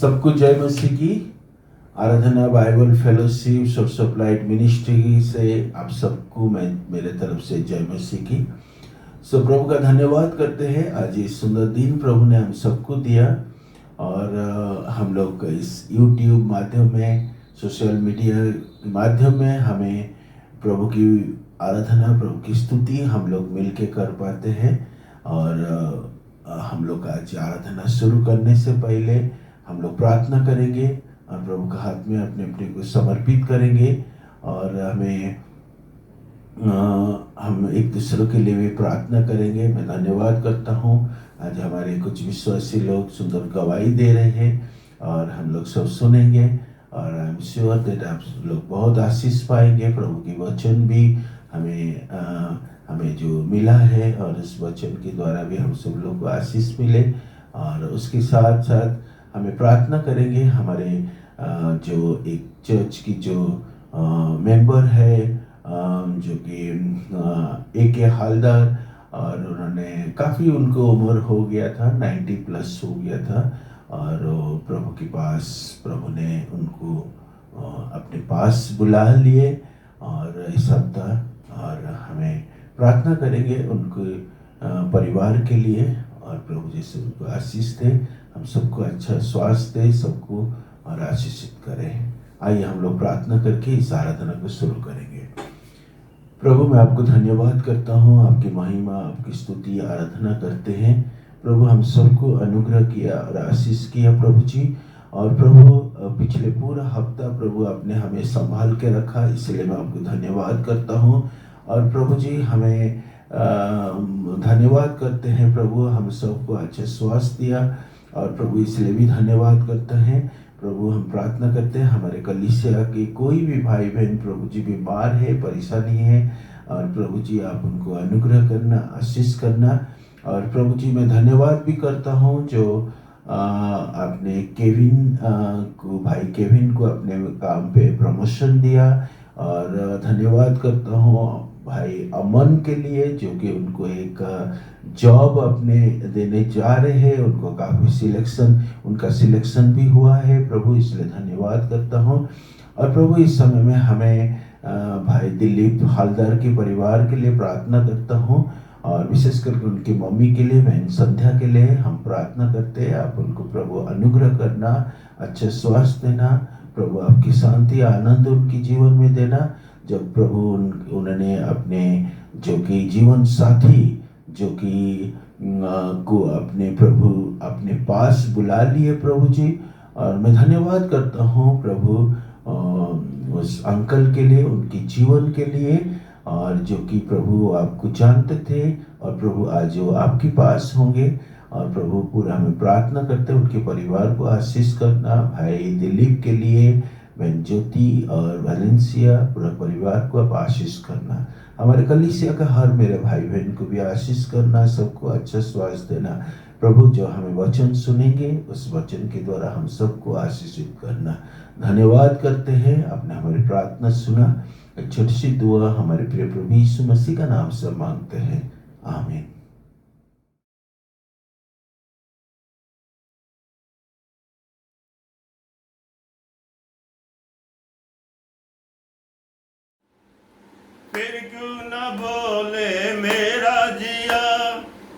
सबको जय मसीह की। Aradhana Bible fellowship source of light ministry से आप सबको मैं मेरे तरफ से जय मसीह की। प्रभु का धन्यवाद करते हैं। आज ये सुंदर दिन प्रभु ने हम सबको दिया और हम लोग इस YouTube माध्यम में, सोशल मीडिया के माध्यम में हमें प्रभु की आराधना, प्रभु की स्तुति हम लोग मिलके कर पाते हैं। और हम लोग आज आराधना शुरू करने से पहले हम लोग प्रार्थना करेंगे और प्रभु के हाथ में अपने अपने को समर्पित करेंगे। और हम एक दूसरे के लिए भी प्रार्थना करेंगे। मैं धन्यवाद करता हूँ, आज हमारे कुछ विश्वासी लोग सुंदर गवाही दे रहे हैं और हम लोग सब सुनेंगे और आई एम श्योर दैट आप लोग बहुत आशीष पाएंगे। प्रभु की वचन भी हमें जो मिला है और उस वचन के द्वारा भी हम सब लोग को आशीष मिले। और उसके साथ साथ हमें प्रार्थना करेंगे। हमारे जो एक चर्च की जो मेंबर है जो कि AK हालदार, और उन्होंने काफ़ी, उनको उम्र हो गया था, 90 प्लस हो गया था और प्रभु के पास, प्रभु ने उनको अपने पास बुला लिए और इस सप्ताह। और हमें प्रार्थना करेंगे उनके परिवार के लिए और प्रभु जैसे उनको आशीष दे, हम सबको अच्छा स्वास्थ्य दे सबको और आशीषित करें। आइए हम लोग प्रार्थना करके इस आराधना को शुरू करेंगे। प्रभु मैं आपको धन्यवाद करता हूँ, आपकी महिमा, आपकी स्तुति आराधना करते हैं। प्रभु हम सबको अनुग्रह किया और आशीष किया प्रभु जी। और प्रभु पिछले पूरा हफ्ता प्रभु आपने हमें संभाल के रखा, इसलिए मैं आपको धन्यवाद करता हूँ। और प्रभु जी हमें धन्यवाद करते हैं प्रभु, हम सबको अच्छा स्वास्थ्य दिया और प्रभु इसलिए भी धन्यवाद करते हैं। प्रभु हम प्रार्थना करते हैं हमारे कलीसिया के कोई भी भाई बहन प्रभु जी बीमार है, परेशानी है, और प्रभु जी आप उनको अनुग्रह करना, आशीष करना। और प्रभु जी मैं धन्यवाद भी करता हूँ जो आपने केविन को, भाई केविन को अपने काम पे प्रमोशन दिया। और धन्यवाद करता हूँ भाई अमन के लिए जो कि उनको एक जॉब अपने देने जा रहे हैं, उनको काफ़ी उनका सिलेक्शन भी हुआ है प्रभु, इसलिए धन्यवाद करता हूँ। और प्रभु इस समय में हमें भाई दिलीप हालदार के परिवार के लिए प्रार्थना करता हूँ और विशेष करके उनकी मम्मी के लिए, बहन संध्या के लिए हम प्रार्थना करते हैं। आप उनको प्रभु अनुग्रह करना, अच्छा स्वास्थ्य देना, प्रभु आपकी शांति आनंद उनकी जीवन में देना। जब प्रभु उन्होंने अपने जो कि जीवन साथी जो कि को अपने प्रभु अपने पास बुला लिए प्रभु जी। और मैं धन्यवाद करता हूँ प्रभु उस अंकल के लिए, उनके जीवन के लिए, और जो कि प्रभु आपको जानते थे और प्रभु आज वो आपके पास होंगे। और प्रभु पूरा हमें प्रार्थना करते हैं उनके परिवार को आशीष करना, भाई दिलीप के लिए, बहन ज्योति और वैलेंसिया, पूरा परिवार को आप आशीष करना। हमारे कलीसिया का हर मेरे भाई बहन को भी आशीष करना, सबको अच्छा स्वास्थ्य देना। प्रभु जो हमें वचन सुनेंगे उस वचन के द्वारा हम सबको आशीषित करना। धन्यवाद करते हैं, आपने हमारी प्रार्थना सुना। एक छोटी सी दुआ हमारे प्रिय प्रभु यीशु मसीह का नाम से मांगते हैं, आमीन। फिर क्यों न बोले मेरा जिया,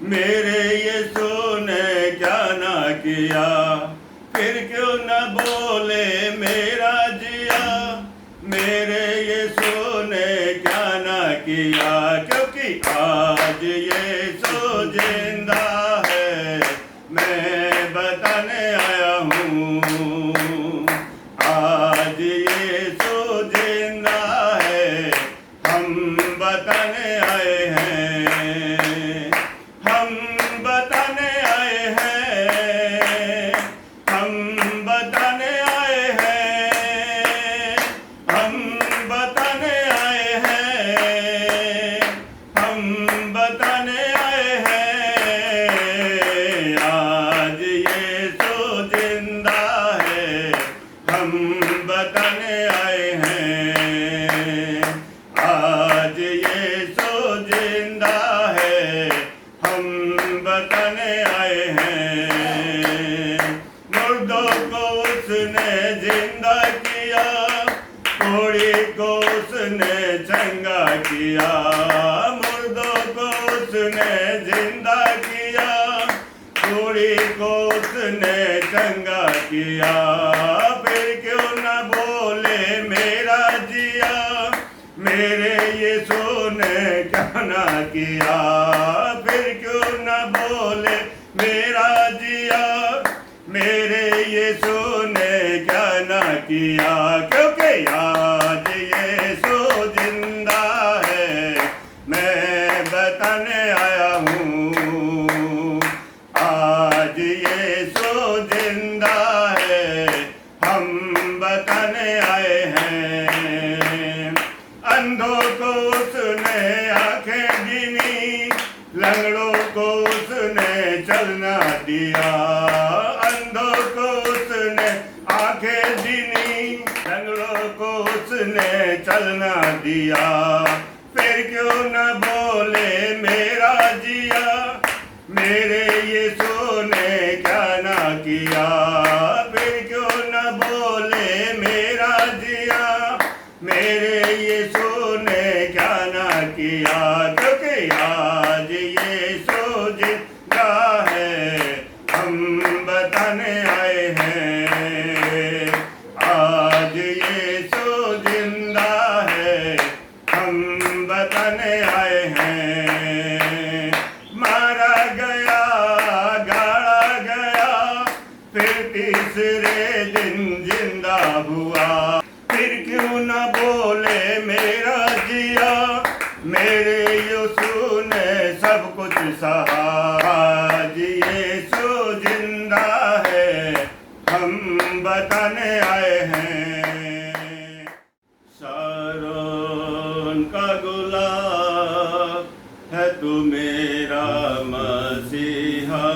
मेरे यीशु ने क्या ना किया। फिर क्यों न बोले मेरा जिया, मेरे यीशु ने क्या ना किया। क्योंकि आज यीशु जिंदा है, मैं बताने आया हूँ। आज यीशु जिंदा है, हम बताने आए हैं, हम बताने आए हैं, हम बताने आए हैं, हम बताने आए हैं, हम बताने को उसने चंगा किया, मुर्दों को उसने जिंदा किया, बूढ़ी को उसने चंगा किया। फिर क्यों न बोले मेरा जिया, मेरे यीशु ने क्या ना किया। फिर क्यों न बोले मेरा जिया, मेरे यीशु ने क्या ना किया। क्योंकि आज यीशु जिंदा है, मैं बताने आया हूँ। आज यीशु जिंदा है, हम बताने आए हैं। अंधों को उसने आंखें गिनी, लंगड़ों को उसने चलना दिया। अंधों को उसने आंखें गिनी, लंगड़ों को उसने चलना दिया। फिर क्यों न बोले मेरा जिया, मेरे यीशु ने क्या ना किया। फिर क्यों न बोले मेरा जिया, मेरे यीशु ने क्या ना किया। क्योंकि आज यीशु जिंदा है, हम बताने आए हैं। आज यीशु जिंदा है, हम बताने आए हैं। मारा गया, गाड़ा गया, फिर तीसरे दिन जिंदा हुआ। फिर क्यों न बोले मेरा जिया, मेरे यीशु ने सब कुछ सहा। आज यीशु जिंदा है, हम बताने आए हैं। शारोन का गुलाब है तू मेरा मसीहा,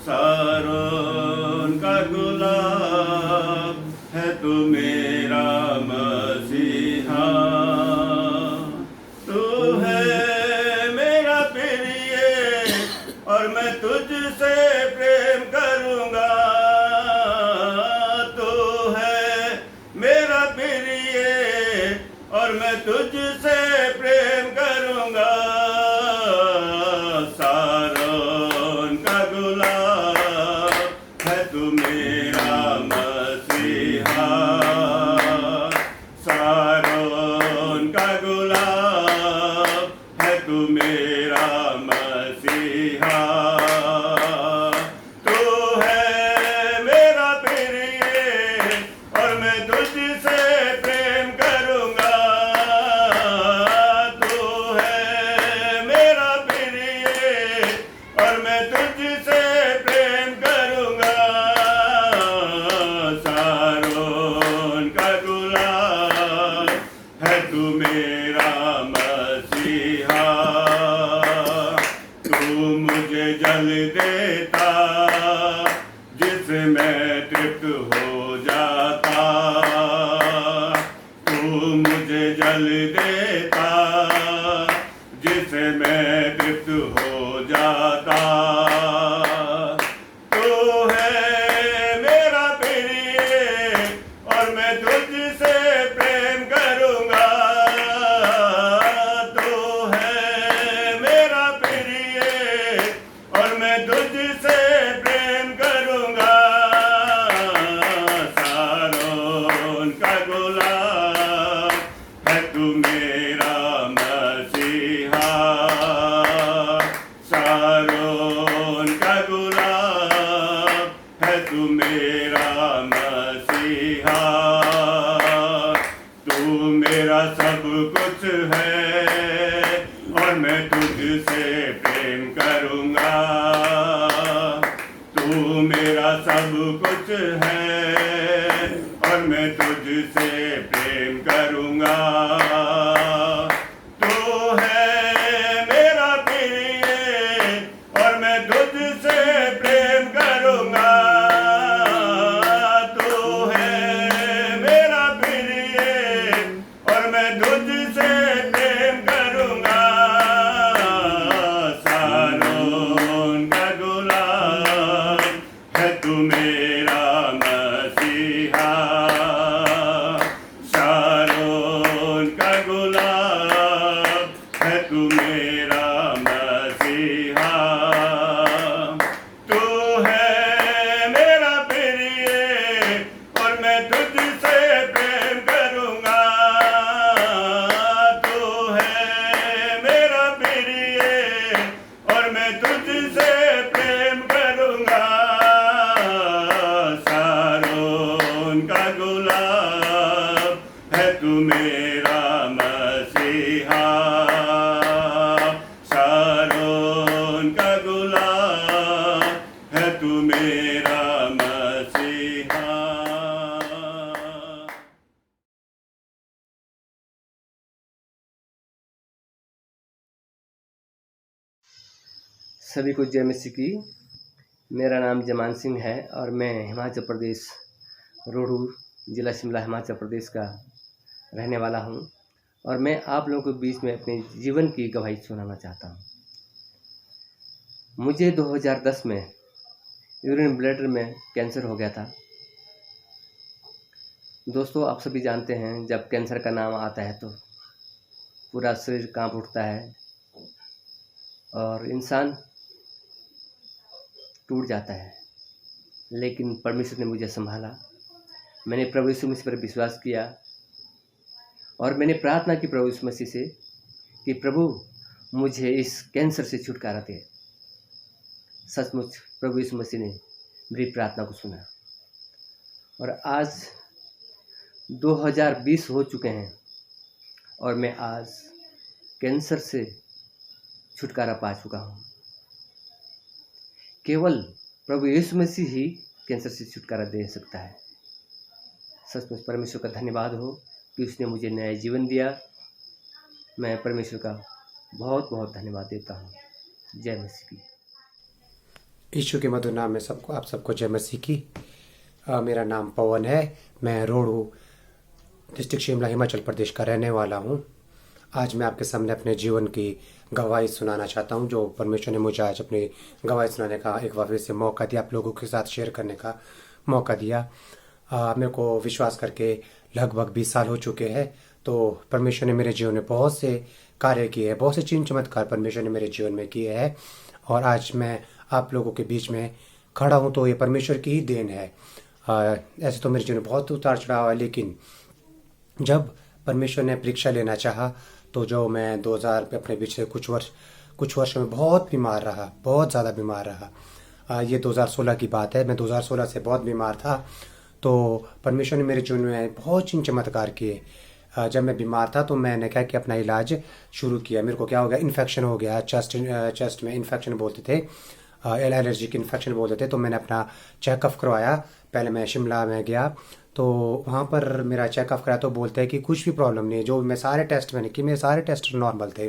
शारोन का गुलाब है तू मेरा मसीहा। तू है मेरा प्रिय और मैं तुझसे प्रेम करूंगा। तू है मेरा प्रिय और मैं तुझसे प्रेम करूंगा। शारोन का गुलाब है तू मेरा मसीहा, शारोन का गुलाब है तू मेरा मसीहा। तू है मेरा प्रिय और मैं तुझसे प्रेम करूंगा। तू है मेरा प्रिय और मैं तुझसे प्रेम करूंगा। शारोन का गुलाब है तू मेरा मसीहा। तू मुझे जल देता जिसमें तृप्त हो जाता। तू मुझे जल देता जिसमें तृप्त हो जाता। तू है मेरा प्रिय और मैं तुझसे प्रेम करूंगा। तू है मेरा प्रिय और मैं तुझसे प्रेम करूंगा। शारोन का गुलाब है तू मेरा मसीहा, शारोन का गुलाब है तू मेरा मसीहा। तू मेरा सब कुछ है और मैं तुझसे प्रेम करूंगा। तू मेरा सब कुछ है और मैं तुझसे प्रेम करूंगा। तू है मेरा प्रिय और मैं तुझसे प्रेम करूंगा। तू है मेरा प्रिय और मैं तुझसे प्रेम करूंगा। शारोन का गुलाब है तू मेरा मसीहा, मेरा मसीहा, शारोन का गुलाब है तू मेरा मसीहा। सभी को जय मसीह की। मेरा नाम जमान सिंह है और मैं हिमाचल प्रदेश रोहडू ज़िला शिमला हिमाचल प्रदेश का रहने वाला हूं और मैं आप लोगों के बीच में अपने जीवन की गवाही सुनाना चाहता हूं। मुझे 2010 में यूरिन ब्लैडर में कैंसर हो गया था। दोस्तों, आप सभी जानते हैं जब कैंसर का नाम आता है तो पूरा शरीर कांप उठता है और इंसान टूट जाता है, लेकिन परमेश्वर ने मुझे संभाला। मैंने प्रभु यीशु मसीह पर विश्वास किया और मैंने प्रार्थना की प्रभु यीशु मसीह से कि प्रभु मुझे इस कैंसर से छुटकारा दे। सचमुच प्रभु यीशु मसीह ने मेरी प्रार्थना को सुना और आज 2020 हो चुके हैं और मैं आज कैंसर से छुटकारा पा चुका हूँ। केवल प्रभु यीशु मसीह ही कैंसर से छुटकारा दे सकता है। सचमुच परमेश्वर का धन्यवाद हो कि उसने मुझे नया जीवन दिया। मैं परमेश्वर का बहुत बहुत धन्यवाद देता हूँ। जय मसीह की। यीशु के मधुर नाम में सबको आप सबको जय मसीह की। मेरा नाम पवन है। मैं रोहडू डिस्ट्रिक्ट शिमला हिमाचल प्रदेश का रहने वाला हूँ। आज मैं आपके सामने अपने जीवन की गवाही सुनाना चाहता हूँ, जो परमेश्वर ने मुझे आज अपनी गवाही सुनाने का एक बार फिर से मौका दिया, आप लोगों के साथ शेयर करने का मौका दिया। मेरे को विश्वास करके लगभग 20 साल हो चुके हैं। तो परमेश्वर ने मेरे जीवन में बहुत से कार्य किए हैं, बहुत से चिन्ह चमत्कार परमेश्वर ने मेरे जीवन में किए हैं और आज मैं आप लोगों के बीच में खड़ा हूँ तो ये परमेश्वर की ही देन है। ऐसे तो मेरे जीवन में बहुत उतार चढ़ाव है, लेकिन जब परमेश्वर ने परीक्षा लेना चाहा तो जो मैं 2000 पे अपने बीच से कुछ वर्ष में बहुत बीमार रहा, बहुत ज़्यादा बीमार रहा। ये 2016 की बात है। मैं 2016 से बहुत बीमार था। तो परमेश्वर ने मेरे जीवन में बहुत चिन्ह चमत्कार किए। जब मैं बीमार था तो मैंने क्या कि अपना इलाज शुरू किया। मेरे को क्या हो गया, इन्फेक्शन हो गया, चेस्ट में इन्फेक्शन बोलते थे, एलर्जिक इन्फेक्शन बोलते थे। तो मैंने अपना चेकअप करवाया। पहले मैं शिमला में गया तो वहाँ पर मेरा चेकअप कराया तो बोलते हैं कि कुछ भी प्रॉब्लम नहीं है। जो मैं सारे टेस्ट मैंने किए, मेरे सारे टेस्ट नॉर्मल थे।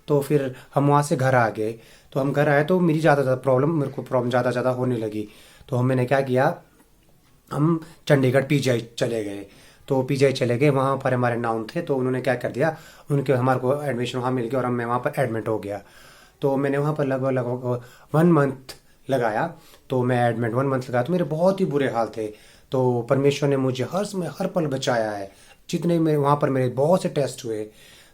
तो फिर हम वहाँ से घर आ गए। तो हम घर आए तो मेरी मेरे को प्रॉब्लम ज़्यादा होने लगी। तो मैंने क्या किया, हम चंडीगढ़ पीजीआई चले गए। तो पीजीआई चले गए, वहाँ पर हमारे नाउन थे। तो उन्होंने क्या कर दिया, हमारे को एडमिशन वहाँ मिल गया और मैं वहाँ पर एडमिट हो गया। तो मैंने वहाँ पर लगभग 1 मंथ लगाया। तो मैं एडमिट 1 मंथ लगाया तो मेरे बहुत ही बुरे हाल थे। तो परमेश्वर ने मुझे हर समय हर पल बचाया है। जितने मेरे वहाँ पर मेरे बहुत से टेस्ट हुए,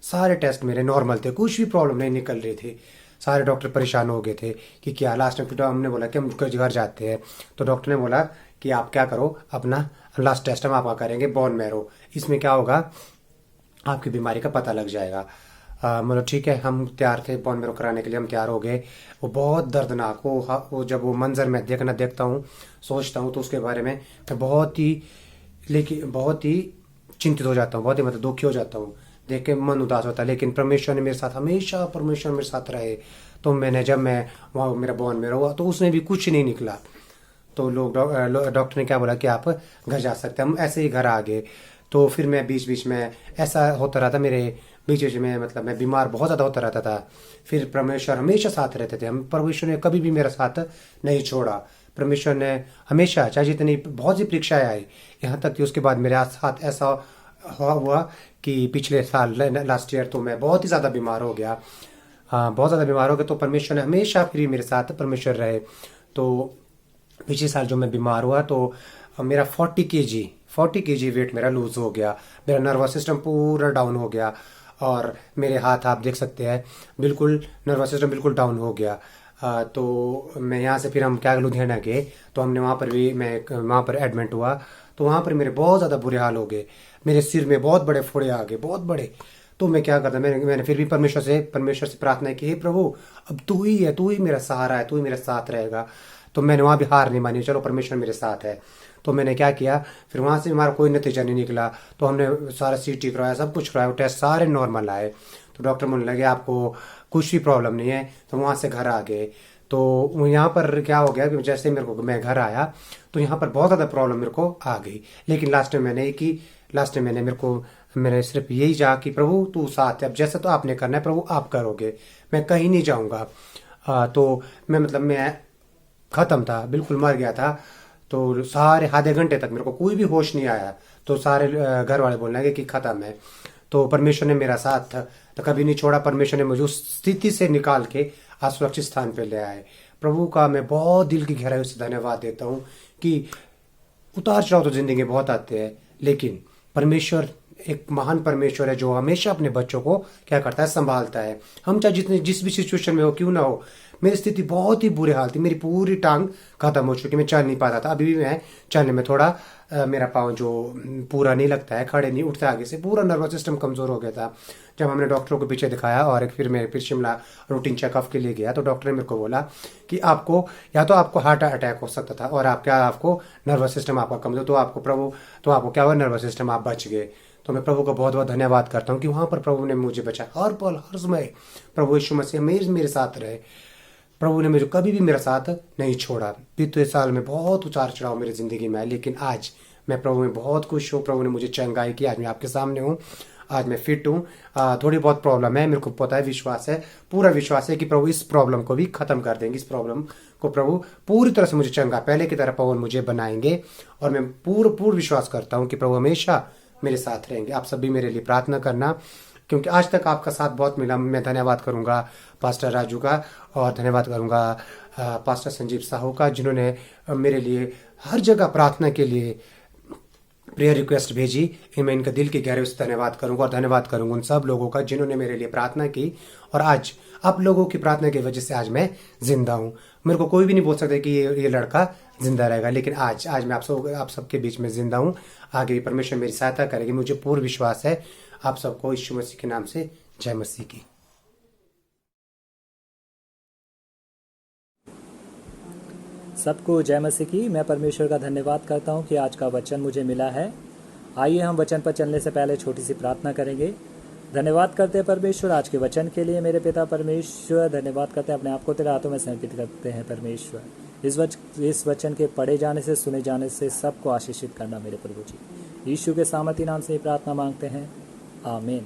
सारे टेस्ट मेरे नॉर्मल थे, कुछ भी प्रॉब्लम नहीं निकल रही थी। सारे डॉक्टर परेशान हो गए थे कि क्या। लास्ट में फिर हमने बोला कि हम घर जाते हैं। तो डॉक्टर ने बोला कि आप क्या करो, अपना लास्ट टेस्ट हम आपका करेंगे, बोन मैरो। इसमें क्या होगा, आपकी बीमारी का पता लग जाएगा। मतलब ठीक है, हम तैयार थे बोन मैरो कराने के लिए, हम तैयार हो गए। वो बहुत दर्दनाक वो जब वो मंजर मैं देखता हूँ, सोचता हूँ तो उसके बारे में मैं बहुत ही चिंतित हो जाता हूँ, बहुत ही मतलब दुखी हो जाता हूँ, देख के मन उदास होता है। लेकिन परमेश्वर ने मेरे साथ हमेशा मेरे साथ रहे। तो जब मैं वहाँ मेरा बोन मैरो हुआ तो उसमें भी कुछ नहीं निकला। तो डॉक्टर ने क्या बोला कि आप घर जा सकते हैं। हम ऐसे ही घर आ गए। तो फिर मैं बीच में ऐसा होता रहा था, मेरे बीच में मतलब मैं बीमार बहुत ज़्यादा होता रहता था। फिर परमेश्वर हमेशा साथ रहते थे। परमेश्वर ने कभी भी मेरा साथ नहीं छोड़ा। परमेश्वर ने हमेशा, चाहे जितनी बहुत सी परीक्षाएं आई, यहाँ तक कि उसके बाद मेरे साथ ऐसा हुआ कि पिछले साल लास्ट ईयर तो मैं बहुत ही ज़्यादा बीमार हो गया। बहुत ज़्यादा बीमार हो गया। तो परमेश्वर ने हमेशा फिर मेरे साथ परमेश्वर रहे। तो पिछले साल जो मैं बीमार हुआ तो मेरा 40 kg वेट मेरा लूज हो गया। मेरा नर्वस सिस्टम पूरा डाउन हो गया और मेरे हाथ आप देख सकते हैं, बिल्कुल नर्वस सिस्टम बिल्कुल डाउन हो गया। तो मैं यहाँ से फिर हम क्या लुधियाना गए। तो हमने मैं वहाँ पर एडमिट हुआ। तो वहाँ पर मेरे बहुत ज़्यादा बुरे हाल हो गए। मेरे सिर में बहुत बड़े फोड़े आ गए, बहुत बड़े। तो मैं क्या करता, मैंने फिर भी परमेश्वर से प्रार्थना की, हे प्रभु अब तू ही है, तू ही मेरा सहारा है, तू ही मेरे साथ रहेगा। तो मैंने वहाँ भी हार नहीं मानी, चलो परमेश्वर मेरे साथ है। तो मैंने क्या किया, फिर वहाँ से हमारा कोई नतीजा नहीं निकला, तो हमने सारा CT करवाया, सब कुछ करवाया, टेस्ट सारे नॉर्मल आए। तो डॉक्टर बोलने लगे आपको कुछ भी प्रॉब्लम नहीं है, तो वहाँ से घर आ गए। तो यहाँ पर क्या हो गया कि जैसे मेरे को मैं घर आया तो यहाँ पर बहुत ज़्यादा प्रॉब्लम मेरे को आ गई, लेकिन लास्ट में मैंने मैंने सिर्फ यही चाहा कि प्रभु तू साथ है, अब जैसा तो आपने करना है प्रभु आप करोगे, मैं कहीं नहीं जाऊँगा। तो मैं ख़त्म था, बिल्कुल मर गया था। तो सारे आधे घंटे तक मेरे को कोई भी होश नहीं आया। तो सारे घर वाले बोलने लगे कि ख़त्म है। तो परमेश्वर ने मेरा साथ तो कभी नहीं छोड़ा। परमेश्वर ने मुझे उस स्थिति से निकाल के आज सुरक्षित स्थान पे ले आए। प्रभु का मैं बहुत दिल की गहराई से धन्यवाद देता हूँ कि उतार चढ़ाव तो जिंदगी में बहुत आते हैं, लेकिन परमेश्वर एक महान परमेश्वर है जो हमेशा अपने बच्चों को क्या करता है, संभालता है। हम चाहे जिस भी सिचुएशन में हो क्यों ना हो, मेरी स्थिति बहुत ही बुरे हाल थी, मेरी पूरी टांग खत्म हो चुकी, मैं चल नहीं पाता था। अभी भी मैं चलने में थोड़ा मेरा पाँव जो पूरा नहीं लगता है, खड़े नहीं उठता आगे से, पूरा नर्वस सिस्टम कमज़ोर हो गया था। जब हमने डॉक्टरों को पीछे दिखाया और फिर शिमला रूटीन चेकअप के लिए गया, तो डॉक्टर ने मेरे को बोला कि आपको या तो आपको हार्ट अटैक हो सकता था और आपको नर्वस सिस्टम आपका कमज़ोर, तो आपको क्या हुआ, नर्वस सिस्टम आप बच गए। तो मैं प्रभु का बहुत बहुत धन्यवाद करता हूँ कि वहाँ पर प्रभु ने मुझे बचाया। हर पल हर समय प्रभु यीशु मसीह मेरे साथ रहे। प्रभु ने मुझे कभी भी मेरा साथ नहीं छोड़ा। बीते साल में बहुत उतार चढ़ाव मेरी ज़िंदगी में है, लेकिन आज मैं प्रभु में बहुत खुश हूँ। प्रभु ने मुझे चंगाई की, आज मैं आपके सामने हूँ, आज मैं फिट हूँ। थोड़ी बहुत प्रॉब्लम है, मेरे को पता है, विश्वास है, पूरा विश्वास है कि प्रभु इस प्रॉब्लम को भी ख़त्म कर देंगे। इस प्रॉब्लम को प्रभु पूरी तरह से मुझे चंगा पहले की तरह पवन मुझे बनाएंगे, और मैं पूर्ण विश्वास करता हूँ कि प्रभु हमेशा मेरे साथ रहेंगे। आप सभी मेरे लिए प्रार्थना करना, क्योंकि आज तक आपका साथ बहुत मिला। मैं धन्यवाद करूंगा पास्टर राजू का, और धन्यवाद करूंगा पास्टर संजीव साहू का, जिन्होंने मेरे लिए हर जगह प्रार्थना के लिए प्रेयर रिक्वेस्ट भेजी। मैं इनका दिल की गहराई से धन्यवाद करूंगा, और धन्यवाद करूंगा उन सब लोगों का जिन्होंने मेरे लिए प्रार्थना की, और आज आप लोगों की प्रार्थना की वजह से आज मैं जिंदा हूँ। मेरे को कोई भी नहीं बोल सकता कि ये लड़का जिंदा रहेगा, लेकिन आज मैं आप सबके बीच में जिंदा हूँ। आगे भी परमेश्वर मेरी सहायता करेगी, मुझे पूर्ण विश्वास है। आप सबको यीशु मसीह के नाम से जय मसीह की। सबको जय मसीह की। मैं परमेश्वर का धन्यवाद करता हूं कि आज का वचन मुझे मिला है। आइए हम वचन पर चलने से पहले छोटी सी प्रार्थना करेंगे। धन्यवाद करते हैं परमेश्वर आज के वचन के लिए। मेरे पिता परमेश्वर, धन्यवाद करते हैं, अपने आप को तेरे हाथों में समर्पित करते हैं परमेश्वर। इस वचन के पढ़े जाने से, सुने जाने से सबको आशीषित करना मेरे प्रभु जी। यीशु के सामर्थी नाम से ये प्रार्थना मांगते हैं, आमीन।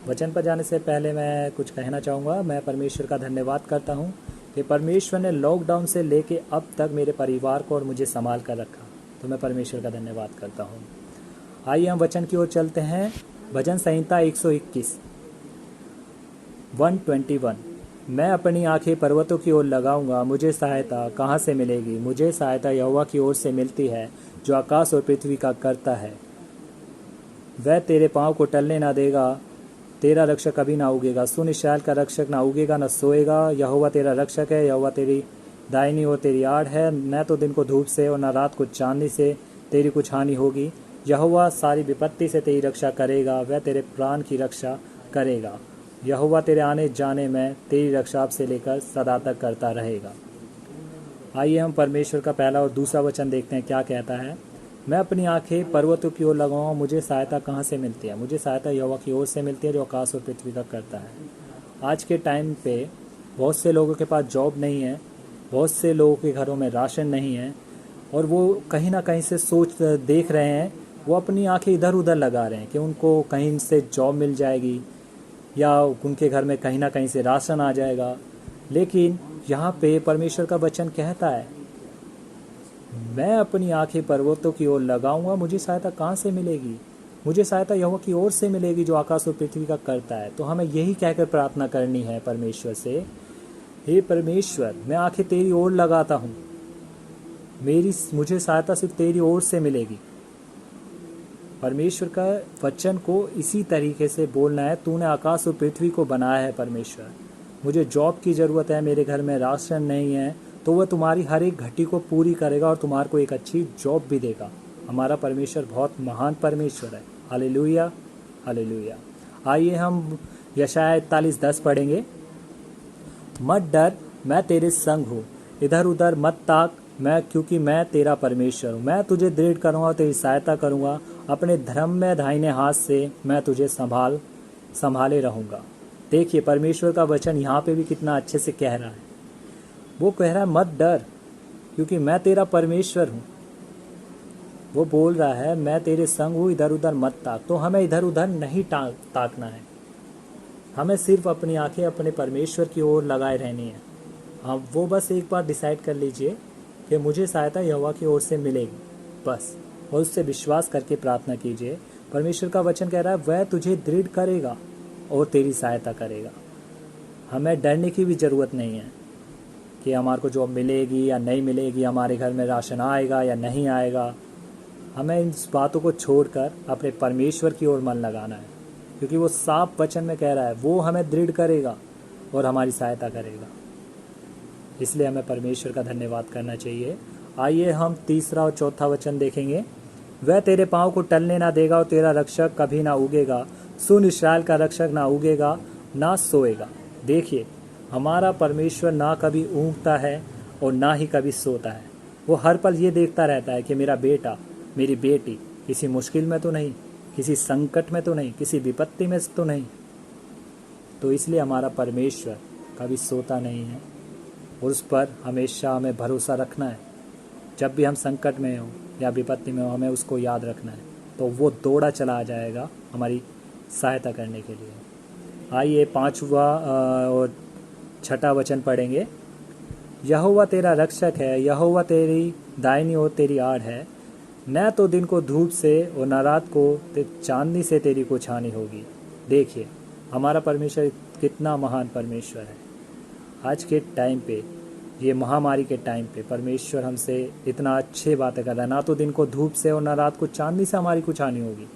वचन पर जाने से पहले मैं कुछ कहना चाहूँगा। मैं परमेश्वर का धन्यवाद करता हूँ कि परमेश्वर ने लॉकडाउन से लेके अब तक मेरे परिवार को और मुझे संभाल कर रखा, तो मैं परमेश्वर का धन्यवाद करता हूँ। आइए हम वचन की ओर चलते हैं। भजन संहिता 121 121। मैं अपनी आंखें पर्वतों की ओर लगाऊंगा, मुझे सहायता कहाँ से मिलेगी? मुझे सहायता यहोवा की ओर से मिलती है, जो आकाश और पृथ्वी का करता है। वह तेरे पाँव को टलने ना देगा, तेरा रक्षक कभी ना उगेगा। सुन, इस्राएल का रक्षक ना उगेगा ना सोएगा। यहोवा तेरा रक्षक है, यहोवा तेरी दाहिनी ओर तेरी आड़ है। न तो दिन को धूप से और न रात को चांदनी से तेरी कुछ हानि होगी। यहोवा सारी विपत्ति से तेरी रक्षा करेगा, वह तेरे प्राण की रक्षा करेगा। यहोवा तेरे आने जाने में तेरी रक्षा अब से लेकर सदा तक करता रहेगा। आइए हम परमेश्वर का पहला और दूसरा वचन देखते हैं, क्या कहता है। मैं अपनी आंखें पर्वतों की ओर लगाऊंगा, मुझे सहायता कहाँ से मिलती है? मुझे सहायता यहोवा की ओर से मिलती है, जो आकाश और पृथ्वी का करता है। आज के टाइम पे बहुत से लोगों के पास जॉब नहीं है, बहुत से लोगों के घरों में राशन नहीं है, और वो कहीं ना कहीं से देख रहे हैं, वो अपनी आंखें इधर उधर लगा रहे हैं कि उनको कहीं से जॉब मिल जाएगी या उनके घर में कहीं ना कहीं से राशन आ जाएगा। लेकिन यहाँ पे परमेश्वर का वचन कहता है, मैं अपनी आंखें पर्वतों की ओर लगाऊंगा, मुझे सहायता कहाँ से मिलेगी? मुझे सहायता यहोवा की ओर से मिलेगी, जो आकाश और पृथ्वी का करता है। तो हमें यही कहकर प्रार्थना करनी है परमेश्वर से, हे परमेश्वर, मैं आंखें तेरी ओर लगाता हूँ, मुझे सहायता सिर्फ तेरी ओर से मिलेगी। परमेश्वर का वचन को इसी तरीके से बोलना है। तूने आकाश और पृथ्वी को बनाया है परमेश्वर, मुझे जॉब की ज़रूरत है, मेरे घर में राशन नहीं है, तो वह तुम्हारी हर एक घटी को पूरी करेगा और तुम्हारे को एक अच्छी जॉब भी देगा। हमारा परमेश्वर बहुत महान परमेश्वर है। Hallelujah, hallelujah. आइए हम यशायाह 41:10 पढ़ेंगे। मत डर, मैं तेरे संग हूँ, इधर उधर मत ताक, क्योंकि मैं तेरा परमेश्वर हूँ। मैं तुझे दृढ़ करूँगा और तेरी सहायता करूँगा। अपने धर्म में दाहिने हाथ से मैं तुझे संभाले रहूँगा। देखिए परमेश्वर का वचन यहाँ पे भी कितना अच्छे से कह रहा है। वो कह रहा है मत डर, क्योंकि मैं तेरा परमेश्वर हूँ। वो बोल रहा है मैं तेरे संग हूँ, इधर उधर मत ताक। तो हमें इधर उधर नहीं ताकना है, हमें सिर्फ अपनी आंखें अपने परमेश्वर की ओर लगाए रहनी है। हाँ, वो बस एक बार डिसाइड कर लीजिए कि मुझे सहायता यहोवा की ओर से मिलेगी, बस। और उससे विश्वास करके प्रार्थना कीजिए। परमेश्वर का वचन कह रहा है वह तुझे दृढ़ करेगा और तेरी सहायता करेगा। हमें डरने की भी ज़रूरत नहीं है कि हमारे को जॉब मिलेगी या नहीं मिलेगी, हमारे घर में राशन आएगा या नहीं आएगा। हमें इन बातों को छोड़कर अपने परमेश्वर की ओर मन लगाना है, क्योंकि वो साफ वचन में कह रहा है वो हमें दृढ़ करेगा और हमारी सहायता करेगा। इसलिए हमें परमेश्वर का धन्यवाद करना चाहिए। आइए हम तीसरा और चौथा वचन देखेंगे। वह तेरे पाँव को टलने ना देगा और तेरा रक्षक कभी ना उगेगा। सुन, इस्राएल का रक्षक ना उगेगा ना सोएगा। देखिए हमारा परमेश्वर ना कभी ऊँगता है और ना ही कभी सोता है। वो हर पल ये देखता रहता है कि मेरा बेटा मेरी बेटी किसी मुश्किल में तो नहीं, किसी संकट में तो नहीं, किसी विपत्ति में तो नहीं। तो इसलिए हमारा परमेश्वर कभी सोता नहीं है और उस पर हमेशा हमें भरोसा रखना है। जब भी हम संकट में हो या विपत्ति में हो, हमें उसको याद रखना है, तो वो दौड़ा चला आ जाएगा हमारी सहायता करने के लिए। आइए पांचवा और छठा वचन पढ़ेंगे। यहोवा तेरा रक्षक है, यहोवा तेरी दाहिनी ओर तेरी आड़ है। न तो दिन को धूप से और न रात को चांदनी से तेरी को छानी होगी। देखिए हमारा परमेश्वर कितना महान परमेश्वर है। आज के टाइम पे, ये महामारी के टाइम पे परमेश्वर हमसे इतना अच्छे बातें कर रहा है। ना तो दिन को धूप से और न रात को चांदनी से हमारी कुछ हानि होगी।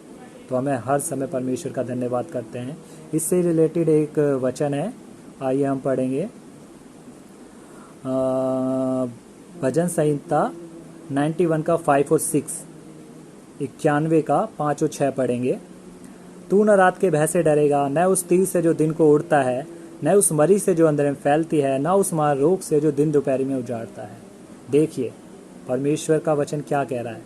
तो हमें हर समय परमेश्वर का धन्यवाद करते हैं। इससे रिलेटेड एक वचन है, आइए हम पढ़ेंगे। भजन संहिता 91 का 5 और 6, 91 का 5 और 6 पढ़ेंगे। तू न रात के भय से डरेगा, न उस तीर से जो दिन को उड़ता है, न उस मरी से जो अंधेरे में फैलती है, न उस महारोग से जो दिन दोपहर में उजाड़ता है। देखिए परमेश्वर का वचन क्या कह रहा है।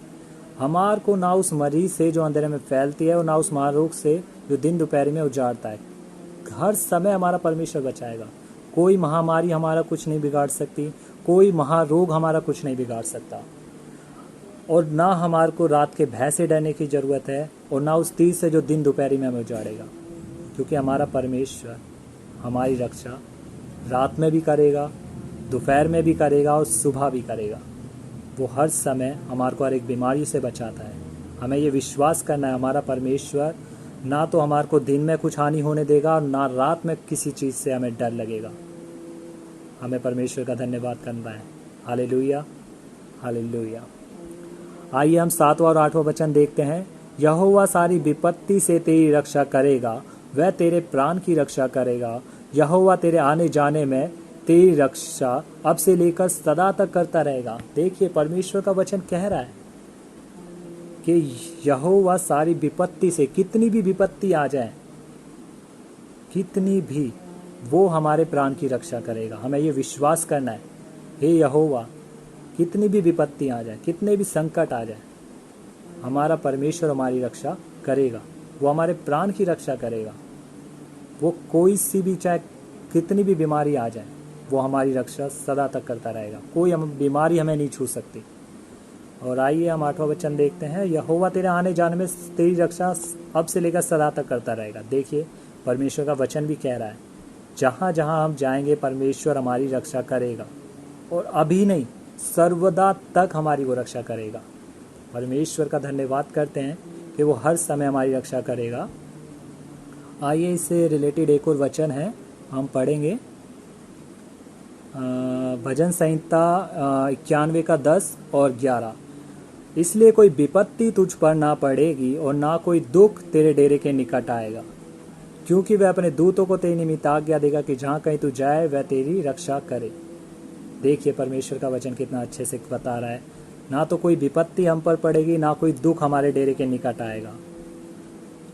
हमार को ना उस मरी से जो अंधेरे में फैलती है और ना उस महारोग से जो दिन दोपहर में उजाड़ता है। हर समय हमारा परमेश्वर बचाएगा। कोई महामारी हमारा कुछ नहीं बिगाड़ सकती, कोई महारोग हमारा कुछ नहीं बिगाड़ सकता। और ना हमारे को रात के भय से डरने की ज़रूरत है और ना उस तीर से जो दिन दोपहरी में हमें उजाड़ेगा, क्योंकि हमारा परमेश्वर हमारी रक्षा रात में भी करेगा, दोपहर में भी करेगा और सुबह भी करेगा। वो हर समय हमारे को हर एक बीमारी से बचाता है। हमें ये विश्वास करना है हमारा परमेश्वर ना तो हमारे को दिन में कुछ हानि होने देगा और ना रात में किसी चीज़ से हमें डर लगेगा। हमें परमेश्वर का धन्यवाद करना है। Hallelujah, hallelujah. आइए हम 7वां और 8वां वचन देखते हैं। यहोवा सारी विपत्ति से तेरी रक्षा करेगा, वह तेरे प्राण की रक्षा करेगा। यहोवा तेरे आने जाने में तेरी रक्षा अब से लेकर सदा तक करता रहेगा। देखिए परमेश्वर का वचन कह रहा है कि यहोवा सारी विपत्ति से, कितनी भी विपत्ति आ जाए, कितनी भी, वो हमारे प्राण की रक्षा करेगा। हमें ये विश्वास करना है, हे यहोवा कितनी भी विपत्ति आ जाए, कितने भी संकट आ जाए, हमारा परमेश्वर हमारी रक्षा करेगा। वो हमारे प्राण की रक्षा करेगा। वो कोई सी भी, चाहे कितनी भी बीमारी आ जाए, वो हमारी रक्षा सदा तक करता रहेगा। कोई बीमारी हमें नहीं छू सकती। और आइए हम 8वां वचन देखते हैं। यहोवा तेरे आने जाने में तेरी रक्षा अब से लेकर सदा तक करता रहेगा। देखिए परमेश्वर का वचन भी कह रहा है जहाँ जहाँ हम जाएंगे परमेश्वर हमारी रक्षा करेगा, और अभी नहीं सर्वदा तक हमारी वो रक्षा करेगा। परमेश्वर का धन्यवाद करते हैं कि वो हर समय हमारी रक्षा करेगा। आइए इससे रिलेटेड एक और वचन है, हम पढ़ेंगे। भजन संहिता 91 का 10 और 11। इसलिए कोई विपत्ति तुझ पर ना पड़ेगी और ना कोई दुख तेरे डेरे के निकट आएगा, क्योंकि वह अपने दूतों को तेरी निमित्त आज्ञा देगा कि जहाँ कहीं तू जाए वह तेरी रक्षा करे। देखिए परमेश्वर का वचन कितना अच्छे से बता रहा है। ना तो कोई विपत्ति हम पर पड़ेगी, ना कोई दुख हमारे डेरे के निकट आएगा,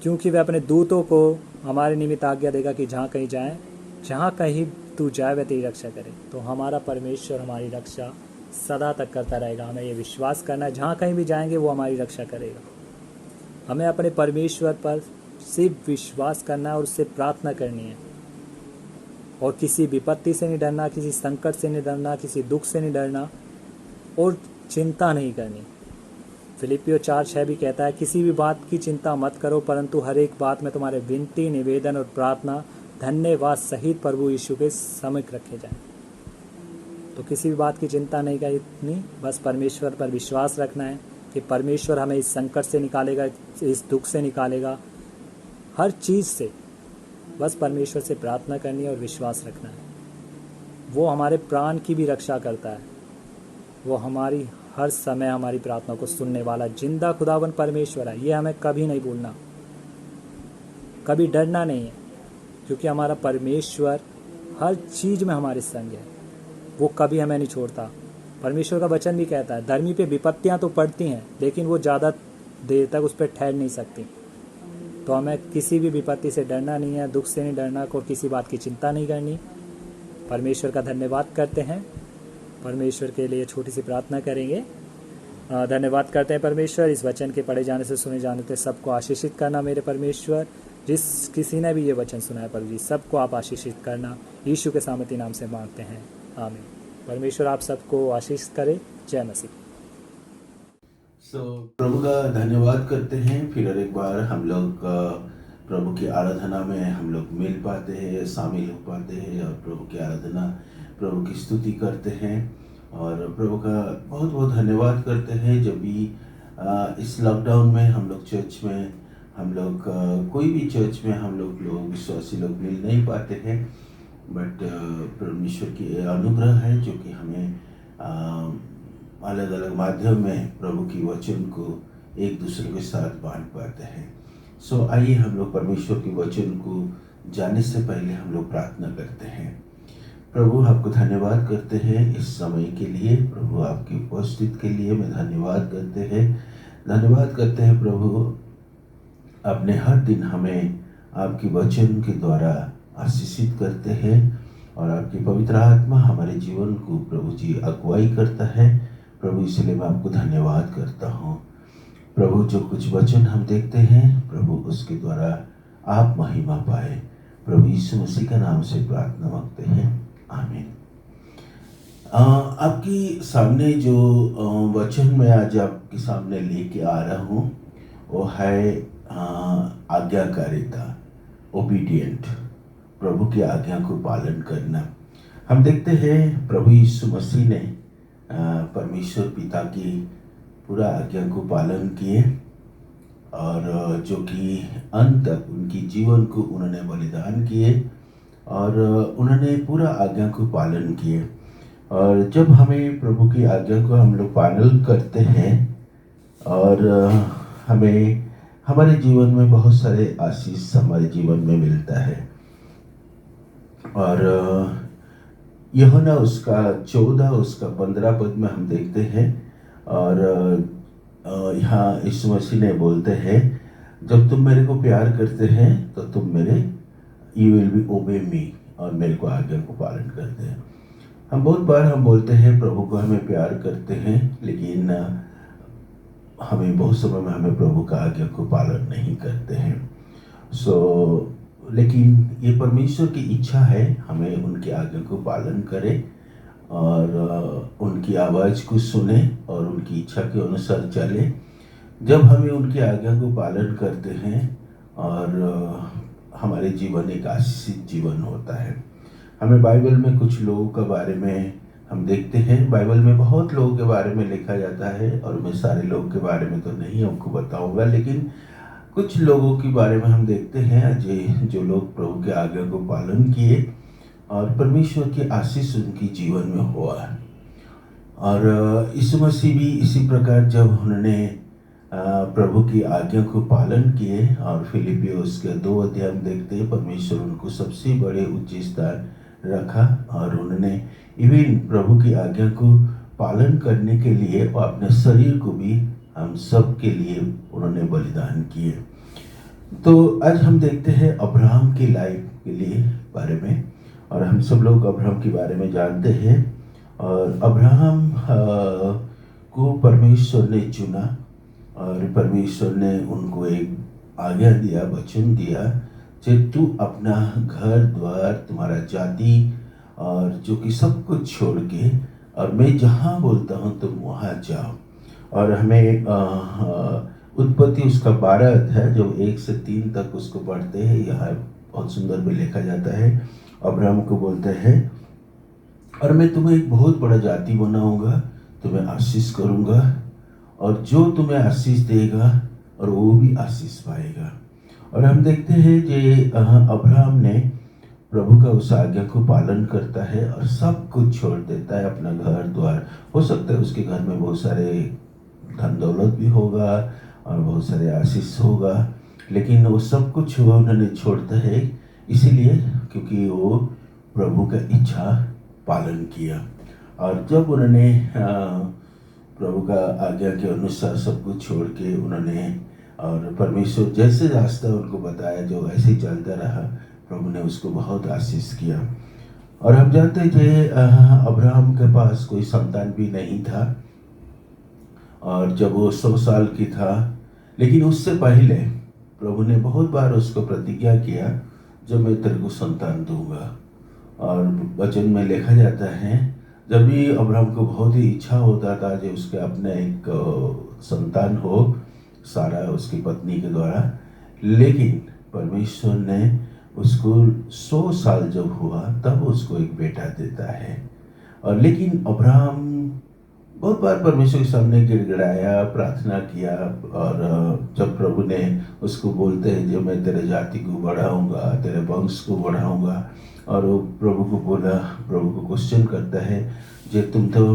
क्योंकि वह अपने दूतों को हमारे निमित्त आज्ञा देगा कि जहाँ कहीं जाए, जहाँ कहीं तू जाए वह तेरी रक्षा करे। तो हमारा परमेश्वर हमारी रक्षा सदा तक करता रहेगा। हमें ये विश्वास करना है, जहाँ कहीं भी जाएंगे वो हमारी रक्षा करेगा। हमें अपने परमेश्वर पर सिर्फ विश्वास करना है और उससे प्रार्थना करनी है, और किसी विपत्ति से नहीं डरना, किसी संकट से नहीं डरना, किसी दुख से नहीं डरना, और चिंता नहीं करनी। फिलिपियो 4:6 भी कहता है, किसी भी बात की चिंता मत करो, परंतु हर एक बात में तुम्हारे विनती, निवेदन और प्रार्थना धन्यवाद सहित प्रभु यीशु के सम्मुख रखे जाएं। तो किसी भी बात की चिंता नहीं करनी, बस परमेश्वर पर विश्वास रखना है कि परमेश्वर हमें इस संकट से निकालेगा, इस दुख से निकालेगा, हर चीज़ से बस परमेश्वर से प्रार्थना करनी है और विश्वास रखना है। वो हमारे प्राण की भी रक्षा करता है। वो हमारी हर समय हमारी प्रार्थना को सुनने वाला जिंदा खुदावन परमेश्वर है। ये हमें कभी नहीं भूलना, कभी डरना नहीं है, क्योंकि हमारा परमेश्वर हर चीज़ में हमारे संग है। वो कभी हमें नहीं छोड़ता। परमेश्वर का वचन भी कहता है, धर्मी पे विपत्तियां तो पड़ती हैं, लेकिन वो ज़्यादा देर तक उस पर ठहर नहीं सकती। तो हमें किसी भी विपत्ति से डरना नहीं है, दुख से नहीं डरना और किसी बात की चिंता नहीं करनी। परमेश्वर का धन्यवाद करते हैं। परमेश्वर के लिए छोटी सी प्रार्थना करेंगे। धन्यवाद करते हैं परमेश्वर, इस वचन के पढ़े जाने से सुने जाने से सबको आशीषित करना। मेरे परमेश्वर, जिस किसी ने भी ये वचन सुना है प्रभु जी, सबको आप आशीषित करना। यीशु के सामर्थी नाम से मांगते हैं, आमीन। परमेश्वर आप सबको आशीष करे। जय मसीह। प्रभु का धन्यवाद करते हैं। फिर एक बार हम लोग प्रभु की आराधना में हम लोग मिल पाते हैं, शामिल हो पाते हैं और प्रभु की आराधना, प्रभु की स्तुति करते हैं और प्रभु का बहुत बहुत धन्यवाद करते हैं। जब भी इस लॉकडाउन में हम लोग चर्च में, हम लोग कोई भी चर्च में हम लोग विश्वासी लोग मिल नहीं पाते हैं, बट परमेश्वर की अनुग्रह है जो कि हमें अलग अलग माध्यम में प्रभु की वचन को एक दूसरे के साथ बांट पाते हैं। सो आइए हम लोग परमेश्वर के वचन को जानने से पहले हम लोग प्रार्थना करते हैं। प्रभु आपको धन्यवाद करते हैं इस समय के लिए, प्रभु आपकी उपस्थिति के लिए मैं धन्यवाद करते हैं प्रभु। अपने हर दिन हमें आपकी वचन के द्वारा आशीषित करते हैं और आपकी पवित्र आत्मा हमारे जीवन को प्रभु जी अगुवाई करता है। प्रभु इसलिए मैं आपको धन्यवाद करता हूँ। प्रभु जो कुछ वचन हम देखते हैं प्रभु उसके द्वारा आप महिमा पाए। प्रभु यीशु मसीह का नाम से प्रार्थना मांगते हैं, आमीन। आपकी सामने जो वचन मैं आज आपके सामने लेके आ रहा हूँ वो है आज्ञाकारिता, ओबीडिएंट, प्रभु की आज्ञा को पालन करना। हम देखते हैं प्रभु यीशु मसीह ने परमेश्वर पिता की पूरा आज्ञा को पालन किए और जो कि अंत तक उनकी जीवन को उन्होंने बलिदान किए और उन्होंने पूरा आज्ञा को पालन किए। और जब हमें प्रभु की आज्ञा को हम लोग पालन करते हैं और हमें हमारे जीवन में बहुत सारे आशीष हमारे जीवन में मिलता है। और यूहन्ना उसका 14 उसका 15 पद में हम देखते हैं और यहाँ यीशु मसीह ने बोलते हैं, जब तुम मेरे को प्यार करते हैं तो तुम मेरे यू विल बी ओबे मी, और मेरे को आज्ञा को पालन करते हैं। हम बहुत बार हम बोलते हैं प्रभु को हमें प्यार करते हैं, लेकिन हमें बहुत समय में हमें प्रभु का आज्ञा को पालन नहीं करते हैं। लेकिन ये परमेश्वर की इच्छा है हमें उनकी आज्ञा को पालन करें और उनकी आवाज़ को सुने और उनकी इच्छा के अनुसार चले। जब हमें उनकी आज्ञा को पालन करते हैं और हमारे जीवन एक आशीषित जीवन होता है। हमें बाइबल में कुछ लोगों के बारे में हम देखते हैं, बाइबल में बहुत लोगों के बारे में लिखा जाता है और मैं सारे लोगों के बारे में तो नहीं आपको बताऊंगा, लेकिन कुछ लोगों के बारे में हम देखते हैं जो लोग प्रभु के आज्ञा को पालन किए और परमेश्वर की आशीष उनके जीवन में हुआ। और यीशु मसीह भी इसी प्रकार जब उन्होंने प्रभु की आज्ञा को पालन किए और फिलिपियो उसके 2 अध्याय में देखते हैं, परमेश्वर उनको सबसे बड़े उच्च स्थान रखा और उन्होंने इवन प्रभु की आज्ञा को पालन करने के लिए और अपने शरीर को भी हम सब के लिए उन्होंने बलिदान किए। तो आज हम देखते हैं अब्राहम की लाइफ के लिए बारे में, और हम सब लोग अब्राहम के बारे में जानते हैं और अब्राहम को परमेश्वर ने चुना और परमेश्वर ने उनको एक आज्ञा दिया, वचन दिया कि तू अपना घर द्वार, तुम्हारा जाति और जो कि सब कुछ छोड़ के, और मैं जहाँ बोलता हूँ तुम वहाँ जाओ। और हमें उत्पत्ति उसका 12 अध्याय जो 1 से 3 तक उसको पढ़ते हैं, यहाँ बहुत सुंदर भी लिखा जाता है। अब्राहम को बोलते हैं, और मैं तुम्हें एक बहुत बड़ा जाति बनाऊंगा, तुम्हें आशीष करूंगा, और जो तुम्हें आशीष देगा और वो भी आशीष पाएगा। और हम देखते हैं कि अब्राहम ने प्रभु का उस आज्ञा को पालन करता है और सब कुछ छोड़ देता है, अपना घर द्वार। हो सकता है उसके घर में बहुत सारे धन दौलत भी होगा और बहुत सारे आशीष होगा, लेकिन वो सब कुछ उन्होंने छोड़ता है इसीलिए क्योंकि वो प्रभु का इच्छा पालन किया। और जब उन्होंने प्रभु का आज्ञा के अनुसार सब कुछ छोड़ के उन्होंने, और परमेश्वर जैसे रास्ता उनको बताया जो ऐसे ही चलता रहा, प्रभु ने उसको बहुत आशीष किया। और हम जानते हैं कि अब्राहम के पास कोई संतान भी नहीं था, और जब वो 100 साल की था, लेकिन उससे पहले प्रभु ने बहुत बार उसको प्रतिज्ञा किया, जब मैं तेरे को संतान दूंगा। और वचन में लिखा जाता है, जब भी अब्राहम को बहुत ही इच्छा होता था कि उसके अपने एक संतान हो, सारा उसकी पत्नी के द्वारा, लेकिन परमेश्वर ने उसको 100 साल जब हुआ तब उसको एक बेटा देता है। और लेकिन अब्राहम बहुत बार परमेश्वर के सामने गिड़गिड़ाया, प्रार्थना किया, और जब प्रभु ने उसको बोलते हैं जो मैं तेरे जाति को बढ़ाऊंगा, तेरे वंश को बढ़ाऊंगा, और वो प्रभु को बोला, प्रभु को क्वेश्चन करता है जे तुम तो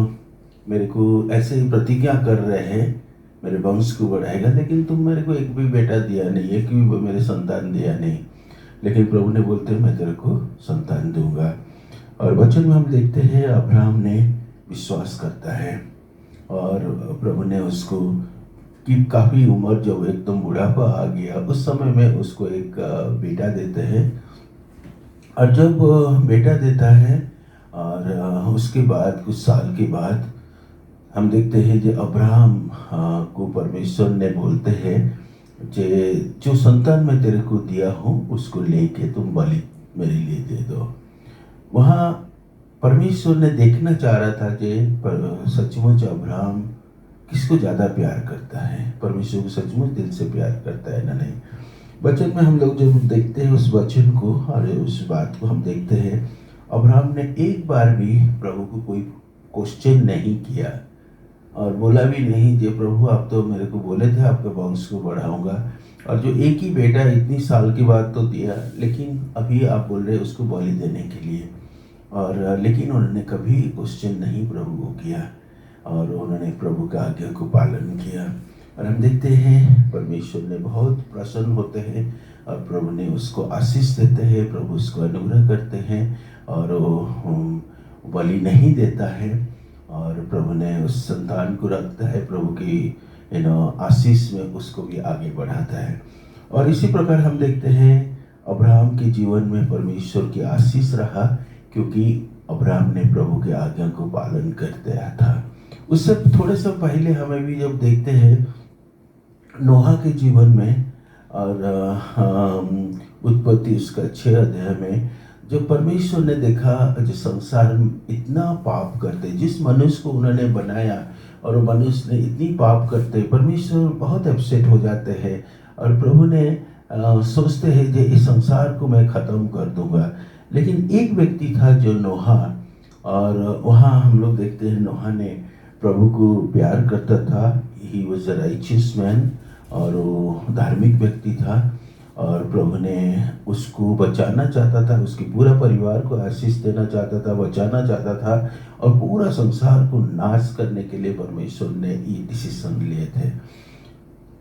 मेरे को ऐसे ही प्रतिज्ञा कर रहे हैं मेरे वंश को बढ़ाएगा, लेकिन तुम मेरे को एक भी बेटा दिया नहीं, एक भी मेरे संतान दिया नहीं। लेकिन प्रभु ने बोलते मैं तेरे को संतान दूंगा। और वचन में हम देखते हैं अब्राहम ने विश्वास करता है, और प्रभु ने उसको कि काफ़ी उम्र जब एकदम बुढ़ापा आ गया उस समय में उसको एक बेटा देते हैं। और जब बेटा देता है और उसके बाद कुछ साल के बाद हम देखते हैं कि अब्राहम को परमेश्वर ने बोलते हैं कि जो संतान मैं तेरे को दिया हूँ उसको लेके तुम बलि मेरे लिए दे दो। वहाँ परमेश्वर ने देखना चाह रहा था कि सचमुच अब्राहम किसको ज़्यादा प्यार करता है, परमेश्वर को सचमुच दिल से प्यार करता है ना नहीं। वचन में हम लोग जब देखते हैं उस वचन को और उस बात को हम देखते हैं, अब्राहम ने एक बार भी प्रभु को कोई क्वेश्चन नहीं किया और बोला भी नहीं कि प्रभु आप तो मेरे को बोले थे आपके वंश को बढ़ाऊंगा, और जो एक ही बेटा इतनी साल की बात तो दिया, लेकिन अभी आप बोल रहे उसको बलि देने के लिए। और लेकिन उन्होंने कभी क्वेश्चन नहीं प्रभु को किया और उन्होंने प्रभु का आज्ञा को पालन किया। और हम देखते हैं परमेश्वर ने बहुत प्रसन्न होते हैं और प्रभु ने उसको आशीष देते हैं, प्रभु उसको अनुग्रह करते हैं और वो बलि नहीं देता है और प्रभु ने उस संतान को रखता है, प्रभु की आशीष में उसको भी आगे बढ़ाता है। और इसी प्रकार हम देखते हैं अब्राहम के जीवन में परमेश्वर की आशीष रहा, क्योंकि अब्राहम ने प्रभु के आज्ञा को पालन करते रहा था। उससे थोड़े से पहले हमें भी जब देखते हैं नोहा के जीवन में और उत्पत्ति उसका 6 अध्याय में, जब परमेश्वर ने देखा जो संसार इतना पाप करते, जिस मनुष्य को उन्होंने बनाया और वो मनुष्य ने इतनी पाप करते, परमेश्वर बहुत अपसेट हो जाते हैं और प्रभु ने सोचते हैं कि इस संसार को मैं ख़त्म कर दूंगा। लेकिन एक व्यक्ति था जो नोहा, और वहाँ हम लोग देखते हैं नोहा ने प्रभु को प्यार करता था, he was a righteous man, और वो धार्मिक व्यक्ति था और प्रभु ने उसको बचाना चाहता था, उसके पूरा परिवार को आशीष देना चाहता था, बचाना चाहता था, और पूरा संसार को नाश करने के लिए परमेश्वर ने ये डिसीजन लिए थे।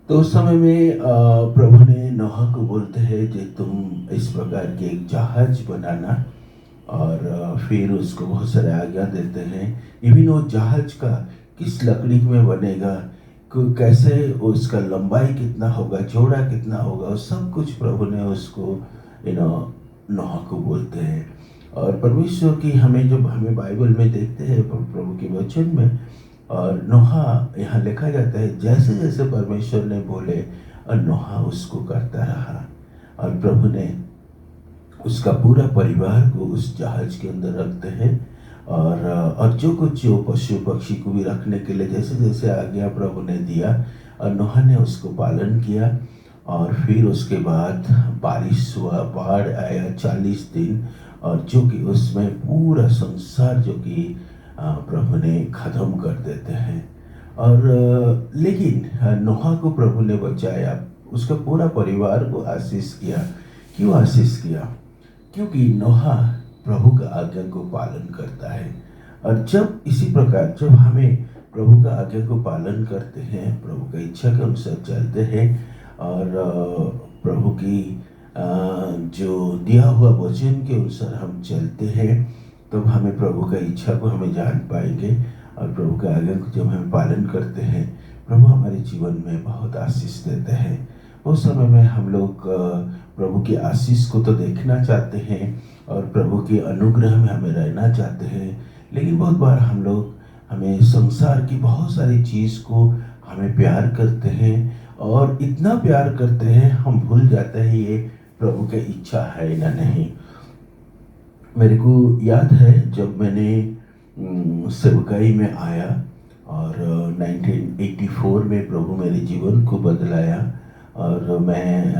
तो उस समय में प्रभु ने नोहा को बोलते हैं कि तुम इस प्रकार के एक जहाज बनाना, और फिर उसको बहुत सारे आज्ञा देते हैं। इवन वो जहाज का किस लकड़ी में बनेगा, कैसे उसका लंबाई कितना होगा, चौड़ा कितना होगा, सब कुछ प्रभु ने उसको नोहा को बोलते हैं। और परमेश्वर की हमें जब हमें बाइबल में देखते हैं प्रभु के वचन में, और नोहा यहाँ लिखा जाता है जैसे जैसे परमेश्वर ने बोले और नोहा उसको करता रहा, और प्रभु ने उसका पूरा परिवार को उस जहाज के अंदर रखते हैं। और जो कुछ जो पशु पक्षी को भी रखने के लिए जैसे जैसे आज्ञा प्रभु ने दिया, और नोहा ने उसको पालन किया। और फिर उसके बाद बारिश हुआ, बाढ़ आया 40 दिन, और जो कि उसमें पूरा संसार जो कि प्रभु ने ख़त्म कर देते हैं। और लेकिन नोहा को प्रभु ने बचाया, उसका पूरा परिवार को आशीष किया। क्यों आशीष किया? क्योंकि नोहा प्रभु का आज्ञा को पालन करता है। और जब इसी प्रकार जब हमें प्रभु का आज्ञा को पालन करते हैं, प्रभु की इच्छा के अनुसार चलते हैं, और प्रभु की जो दिया हुआ वचन के अनुसार हम चलते हैं, तब हमें प्रभु का इच्छा को हमें जान पाएंगे। और प्रभु का आज्ञा को जब हम पालन करते हैं, प्रभु हमारे जीवन में बहुत आशीष देते हैं। उस समय में हम लोग प्रभु की आशीष को तो देखना चाहते हैं और प्रभु के अनुग्रह में हमें रहना चाहते हैं, लेकिन बहुत बार हम लोग हमें संसार की बहुत सारी चीज़ को हमें प्यार करते हैं, और इतना प्यार करते हैं हम भूल जाते हैं ये प्रभु की इच्छा है ना नहीं। मेरे को याद है जब मैंने सेवकाई में आया, और 1984 में प्रभु मेरे जीवन को बदलाया, और मैं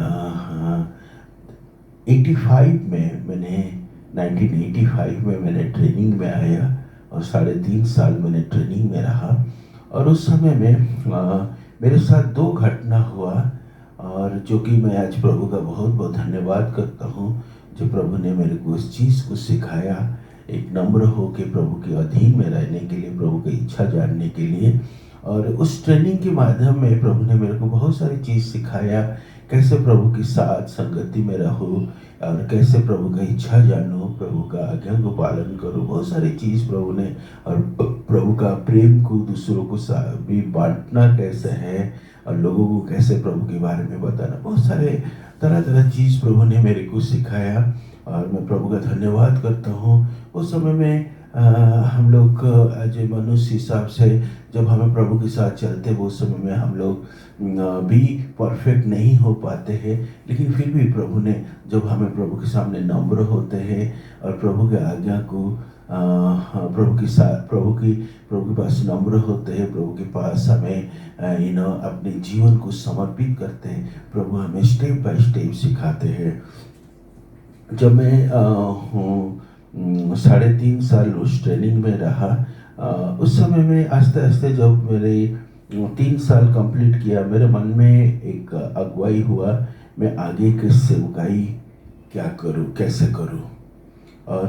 1985 में मैंने ट्रेनिंग में आया, और 3.5 साल मैंने ट्रेनिंग में रहा। और उस समय में मेरे साथ 2 घटना हुआ, और जो कि मैं आज प्रभु का बहुत बहुत धन्यवाद करता हूँ, जो प्रभु ने मेरे को उस चीज़ को सिखाया, एक नम्र हो के प्रभु के अधीन में रहने के लिए, प्रभु की इच्छा जानने के लिए। और उस ट्रेनिंग के माध्यम में प्रभु ने मेरे को बहुत सारी चीज़ सिखाया, कैसे प्रभु के साथ संगति में रहूं, और कैसे प्रभु का इच्छा जानो, प्रभु का आज्ञा को पालन करो। बहुत सारी चीज़ प्रभु ने, और प्रभु का प्रेम को दूसरों को भी बांटना कैसे है, और लोगों को कैसे प्रभु के बारे में बताना, बहुत सारे तरह तरह चीज़ प्रभु ने मेरे को सिखाया, और मैं प्रभु का धन्यवाद करता हूँ। उस समय में हम लोग एज ए मनुष्य हिसाब से जब हमें प्रभु के साथ चलते, वो समय में हम लोग भी परफेक्ट नहीं हो पाते हैं, लेकिन फिर भी प्रभु ने, जब हमें प्रभु के सामने नम्र होते हैं और प्रभु के आज्ञा को प्रभु के साथ प्रभु के पास नम्र होते हैं, प्रभु के पास हमें अपने जीवन को समर्पित करते हैं, प्रभु हमें स्टेप बाय स्टेप सिखाते हैं। जब मैं 3.5 साल उस ट्रेनिंग में रहा, उस समय में आस्ते आस्ते जब मेरे 3 साल कंप्लीट किया, मेरे मन में एक अगुवाई हुआ, मैं आगे की सेवकाई क्या करूं, कैसे करूं। और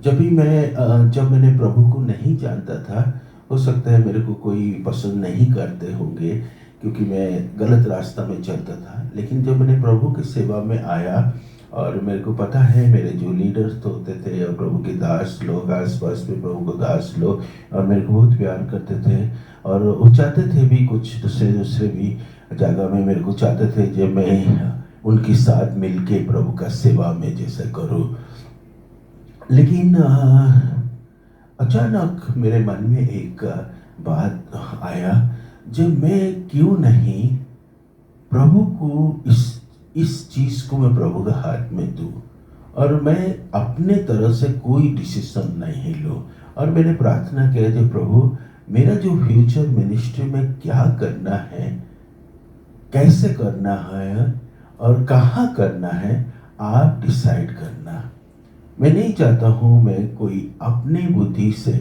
जब मैंने प्रभु को नहीं जानता था, हो सकता है मेरे को कोई पसंद नहीं करते होंगे क्योंकि मैं गलत रास्ता में चलता था, लेकिन जब मैंने प्रभु की सेवा में आया, और मेरे को पता है मेरे जो लीडर्स तो होते थे और प्रभु के दास लोग, आसपास में प्रभु को दास लोग, और मेरे को बहुत प्यार करते थे, और वो चाहते थे भी कुछ दूसरे भी जगह में मेरे को चाहते थे जब मैं उनके साथ मिलके प्रभु का सेवा में जैसे करूँ। लेकिन अचानक मेरे मन में एक बात आया, जब मैं क्यों नहीं प्रभु को इस चीज़ को मैं प्रभु के हाथ में दूँ, और मैं अपने तरफ से कोई डिसीजन नहीं लूँ। और मैंने प्रार्थना किया, जो प्रभु मेरा जो फ्यूचर मिनिस्ट्री में क्या करना है, कैसे करना है और कहाँ करना है, आप डिसाइड करना। मैं नहीं चाहता हूँ मैं कोई अपनी बुद्धि से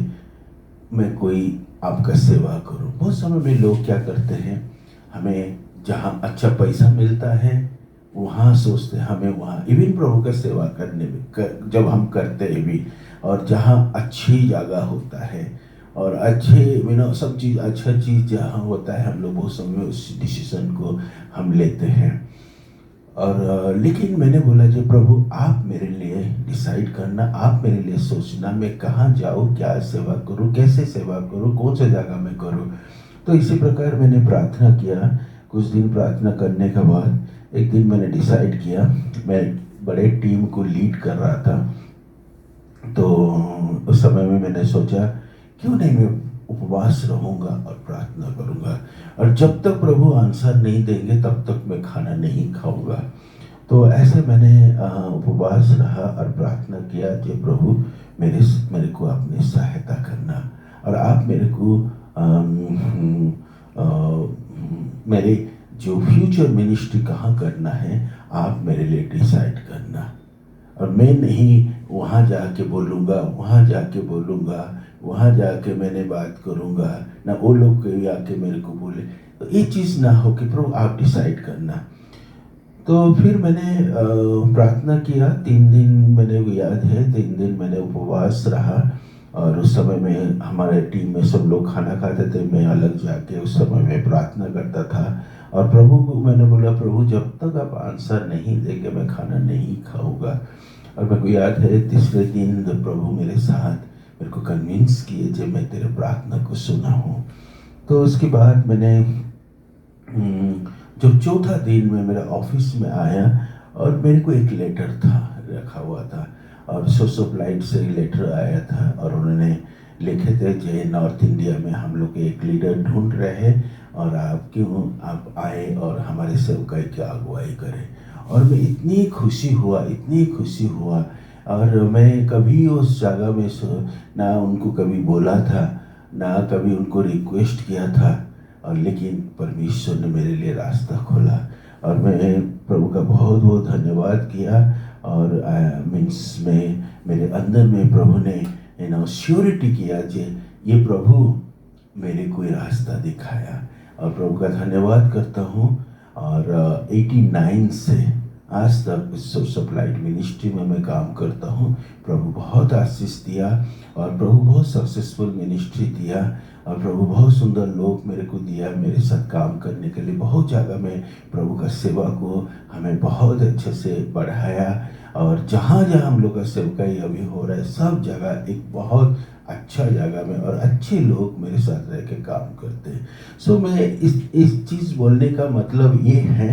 मैं कोई आपका सेवा करूँ। बहुत समय में लोग क्या करते हैं, हमें जहाँ अच्छा पैसा मिलता है वहाँ सोचते हैं हमें वहाँ, इवन प्रभु का सेवा करने में जब हम करते हैं भी, और जहाँ अच्छी जगह होता है और अच्छे सब चीज़ अच्छा चीज़ जहाँ होता है, हम लोग बहुत समय उस डिसीजन को हम लेते हैं। और लेकिन मैंने बोला, जो प्रभु आप मेरे लिए डिसाइड करना, आप मेरे लिए सोचना, मैं कहाँ जाऊँ, क्या सेवा करूँ, कैसे सेवा करूँ, कौन से जगह में करूँ। तो इसी प्रकार मैंने प्रार्थना किया। कुछ दिन प्रार्थना करने के बाद एक दिन मैंने डिसाइड किया, मैं बड़े टीम को लीड कर रहा था। तो उस समय में मैंने सोचा क्यों नहीं मैं उपवास रहूँगा और प्रार्थना करूँगा, और जब तक प्रभु आंसर नहीं देंगे तब तक मैं खाना नहीं खाऊँगा। तो ऐसे मैंने उपवास रहा और प्रार्थना किया कि प्रभु मेरे को अपनी सहायता करना, और आप मेरे को मेरे जो फ्यूचर मिनिस्ट्री कहाँ करना है आप मेरे लिए डिसाइड करना, और मैं नहीं वहाँ जाके बोलूँगा, वहाँ जाके मैंने बात करूँगा, ना वो लोग कोई आके मेरे को बोले, तो ये चीज़ ना हो कि प्रभु आप डिसाइड करना। तो फिर मैंने प्रार्थना किया 3 दिन, मैंने को याद है 3 दिन मैंने उपवास रहा, और उस समय में हमारे टीम में सब लोग खाना खाते थे, मैं अलग जाके उस समय में प्रार्थना करता था। और प्रभु को मैंने बोला प्रभु जब तक आप आंसर नहीं देंगे मैं खाना नहीं खाऊंगा। और मेरे को याद है तीसरे दिन जब प्रभु मेरे साथ मेरे को कन्विंस किए जब मैं तेरे प्रार्थना को सुना हूँ। तो उसके बाद मैंने जब चौथा दिन में मेरा ऑफिस में आया और मेरे को एक लेटर था रखा हुआ था, और सोर्स ऑफ लाइट से लेटर आया था, और उन्होंने लिखे थे जय नॉर्थ इंडिया में हम लोग एक लीडर ढूंढ रहे हैं और आप क्यों आप आए और हमारे सेवकाई की अगुवाई करें। और मैं इतनी खुशी हुआ, और मैं कभी उस जगह में ना उनको कभी बोला था ना कभी उनको रिक्वेस्ट किया था, और लेकिन परमेश्वर ने मेरे लिए रास्ता खोला, और मैं प्रभु का बहुत बहुत धन्यवाद किया। और मीन्स में मेरे अंदर में प्रभु ने श्योरिटी किया कि ये प्रभु मेरे को रास्ता दिखाया, और प्रभु का धन्यवाद करता हूँ। और 89 से आज तक सोर्स ऑफ लाइट मिनिस्ट्री में मैं काम करता हूँ। प्रभु बहुत आशीष दिया, और प्रभु बहुत सक्सेसफुल मिनिस्ट्री दिया, और प्रभु बहुत सुंदर लोग मेरे को दिया मेरे साथ काम करने के लिए। बहुत जगह में प्रभु का सेवा को हमें बहुत अच्छे से बढ़ाया, और जहाँ जहाँ हम लोग का सेवकाई अभी हो रहा है सब जगह एक बहुत अच्छा जगह में और अच्छे लोग मेरे साथ रह के काम करते हैं। सो मैं इस चीज़ बोलने का मतलब ये है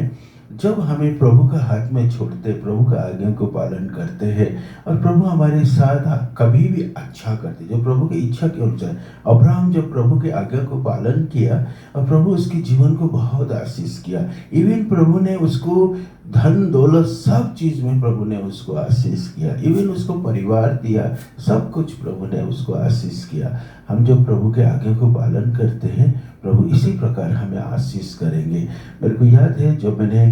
जब हमें प्रभु का हाथ में छोड़ते, प्रभु का आज्ञा को पालन करते हैं, और प्रभु हमारे साथ कभी भी अच्छा करते, जो प्रभु की इच्छा के अनुसार। अब्राहम जब प्रभु के आज्ञा को पालन किया और प्रभु उसके जीवन को बहुत आशीष किया, इवन प्रभु ने उसको धन दौलत सब चीज़ में प्रभु ने उसको आशीष किया, इवन उसको परिवार दिया, सब कुछ प्रभु ने उसको आशीष किया। हम जब प्रभु के आज्ञा को पालन करते हैं प्रभु इसी प्रकार हमें आशीष करेंगे। मेरे को याद है जब मैंने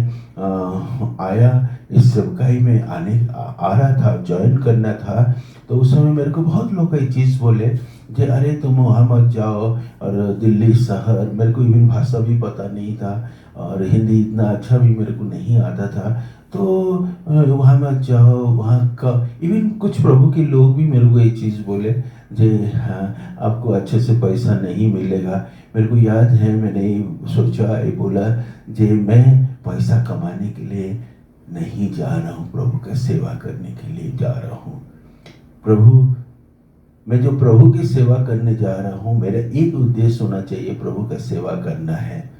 आया इस सेवकाई में आ रहा था, ज्वाइन करना था, तो उस समय मेरे को बहुत लोग कई चीज़ बोले कि अरे तुम वहाँ मत जाओ, और दिल्ली शहर, मेरे को इवन भाषा भी पता नहीं था और हिंदी इतना अच्छा भी मेरे को नहीं आता था, तो वहाँ मत जाओ, वहाँ का इवन कुछ प्रभु के लोग भी मेरे को ये चीज़ बोले जे हाँ आपको अच्छे से पैसा नहीं मिलेगा। मेरे को याद है मैंने सोचा ये बोला जे मैं पैसा कमाने के लिए नहीं जा रहा हूँ, प्रभु का सेवा करने के लिए जा रहा हूँ। मैं जो प्रभु की सेवा करने जा रहा हूँ मेरा एक उद्देश्य होना चाहिए, प्रभु का सेवा करना है,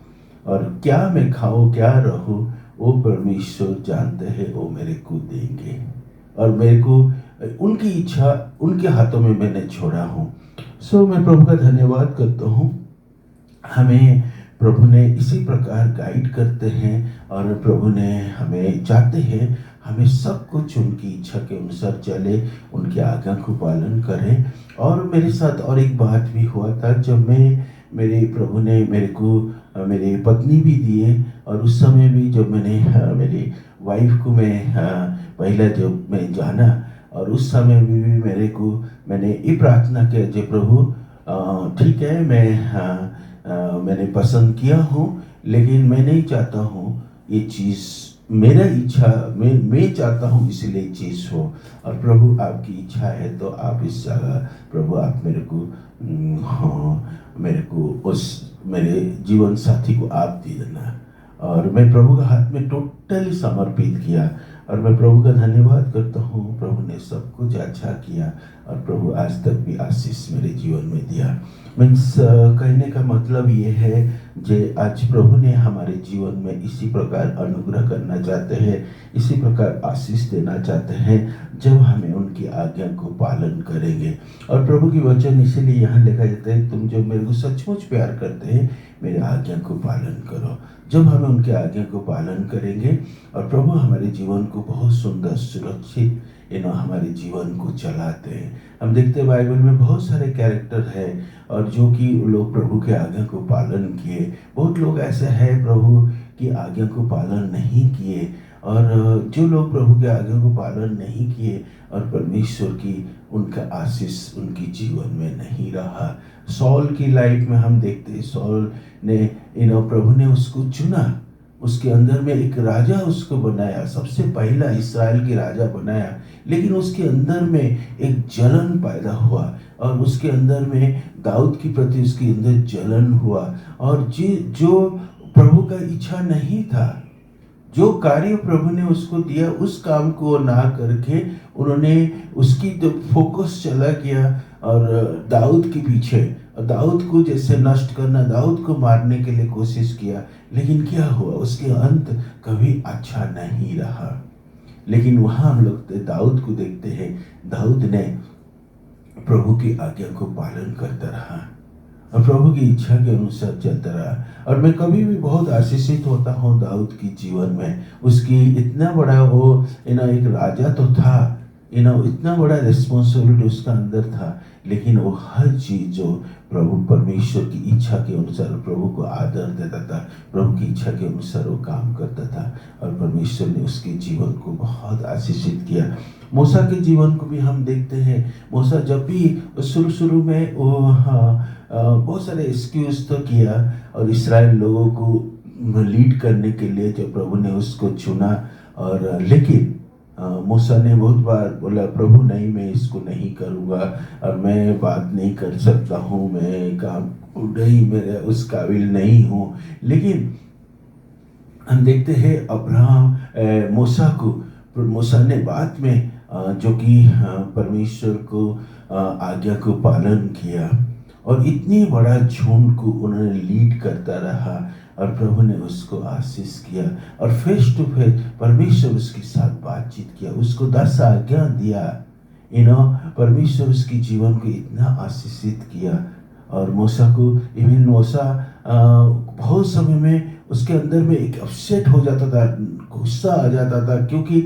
और क्या मैं खाऊं क्या रहूं वो परमेश्वर जानते हैं, वो मेरे को देंगे, और मेरे को उनकी इच्छा उनके हाथों में मैंने छोड़ा हूँ। सो मैं प्रभु का धन्यवाद करता हूँ। हमें प्रभु ने इसी प्रकार गाइड करते हैं, और प्रभु ने हमें चाहते हैं हमें सब कुछ उनकी इच्छा के अनुसार चले, उनके आज्ञा को पालन करें। और मेरे साथ और एक बात भी हुआ था, जब मेरे प्रभु ने मेरे को मेरी पत्नी भी दिए, और उस समय भी जब मैंने मेरी वाइफ को पहले जब मैं जाना, और उस समय भी मैंने ये प्रार्थना किया जो प्रभु ठीक है मैंने पसंद किया हूँ, लेकिन मैं नहीं चाहता हूँ ये चीज़ मेरा इच्छा मैं चाहता हूँ इसलिए चीज़ हो, और प्रभु आपकी इच्छा है तो आप इस जगह प्रभु आप मेरे को उस मेरे जीवन साथी को आप दे देना। और मैं प्रभु का हाथ में टोटली समर्पित किया, और मैं प्रभु का धन्यवाद करता हूँ। प्रभु ने सब कुछ अच्छा किया, और प्रभु आज तक भी आशीष मेरे जीवन में दिया। मीन्स कहने का मतलब ये है जे आज प्रभु ने हमारे जीवन में इसी प्रकार अनुग्रह करना चाहते हैं, इसी प्रकार आशीष देना चाहते हैं जब हमें उनकी आज्ञा को पालन करेंगे। और प्रभु की वचन इसीलिए यहाँ लिखा जाता है, तुम जो मेरे को सचमुच प्यार करते हैं मेरे आज्ञा को पालन करो। जब हम उनके आज्ञा को पालन करेंगे और प्रभु हमारे जीवन को बहुत सुंदर सुरक्षित हमारे जीवन को चलाते हैं। हम देखते हैं बाइबल में बहुत सारे कैरेक्टर है और जो कि लोग प्रभु के आज्ञा को पालन किए। बहुत लोग ऐसे हैं प्रभु की आज्ञा को पालन नहीं किए, और जो लोग प्रभु के आज्ञा को पालन नहीं किए और परमेश्वर की उनका आशीष उनकी जीवन में नहीं रहा। सॉल की लाइफ में हम देखते हैं, सॉल ने प्रभु ने उसको चुना, उसके अंदर में एक राजा उसको बनाया, सबसे पहला इस्राएल की राजा बनाया, लेकिन उसके अंदर में एक जलन पैदा हुआ और उसके अंदर में दाऊद की प्रति उसके अंदर जलन हुआ। और जो प्रभु का इच्छा नहीं था, जो कार्य प्रभु ने उसको दिया उस काम को ना करके उन्होंने उसकी जो फोकस चला गया और दाऊद के पीछे, दाऊद को जैसे नष्ट करना, दाऊद को मारने के लिए कोशिश किया। लेकिन क्या हुआ, उसके अंत कभी अच्छा नहीं रहा। लेकिन वहाँ हम लोग दाऊद को देखते हैं, दाऊद ने प्रभु की आज्ञा को पालन करता रहा और प्रभु की इच्छा के अनुसार चलता रहा। और मैं कभी भी बहुत आशीषित होता हूँ दाऊद की जीवन में। उसकी इतना बड़ा वो एक राजा तो था, इतना बड़ा रिस्पॉन्सिबिलिटी उसका अंदर था, लेकिन वो हर चीज जो प्रभु परमेश्वर की इच्छा के अनुसार प्रभु को आदर देता था, प्रभु की इच्छा के अनुसार वो काम करता था और परमेश्वर ने उसके जीवन को बहुत आशीषित किया। मूसा के जीवन को भी हम देखते हैं। मूसा जब भी शुरू में वो बहुत सारे एक्सक्यूज तो किया और इस्राएल लोगों को लीड करने के लिए जब प्रभु ने उसको चुना, और लेकिन मूसा ने बहुत बार बोला, प्रभु नहीं, मैं इसको नहीं करूँगा और मैं बात नहीं कर सकता हूँ, मैं काम नहीं, मेरे उस काबिल नहीं हूँ। लेकिन हम देखते हैं अब्राहम मूसा ने बाद में जो कि परमेश्वर को आज्ञा को पालन किया और इतनी बड़ा झुंड को उन्होंने लीड करता रहा और प्रभु ने उसको आशीष किया और फेस टू फेस परमेश्वर उसके साथ बातचीत किया, उसको 10 आज्ञा दिया। परमेश्वर उसके जीवन को इतना आशीषित किया। और मूसा को मूसा बहुत समय में उसके अंदर में एक अपसेट हो जाता था, गुस्सा आ जाता था, क्योंकि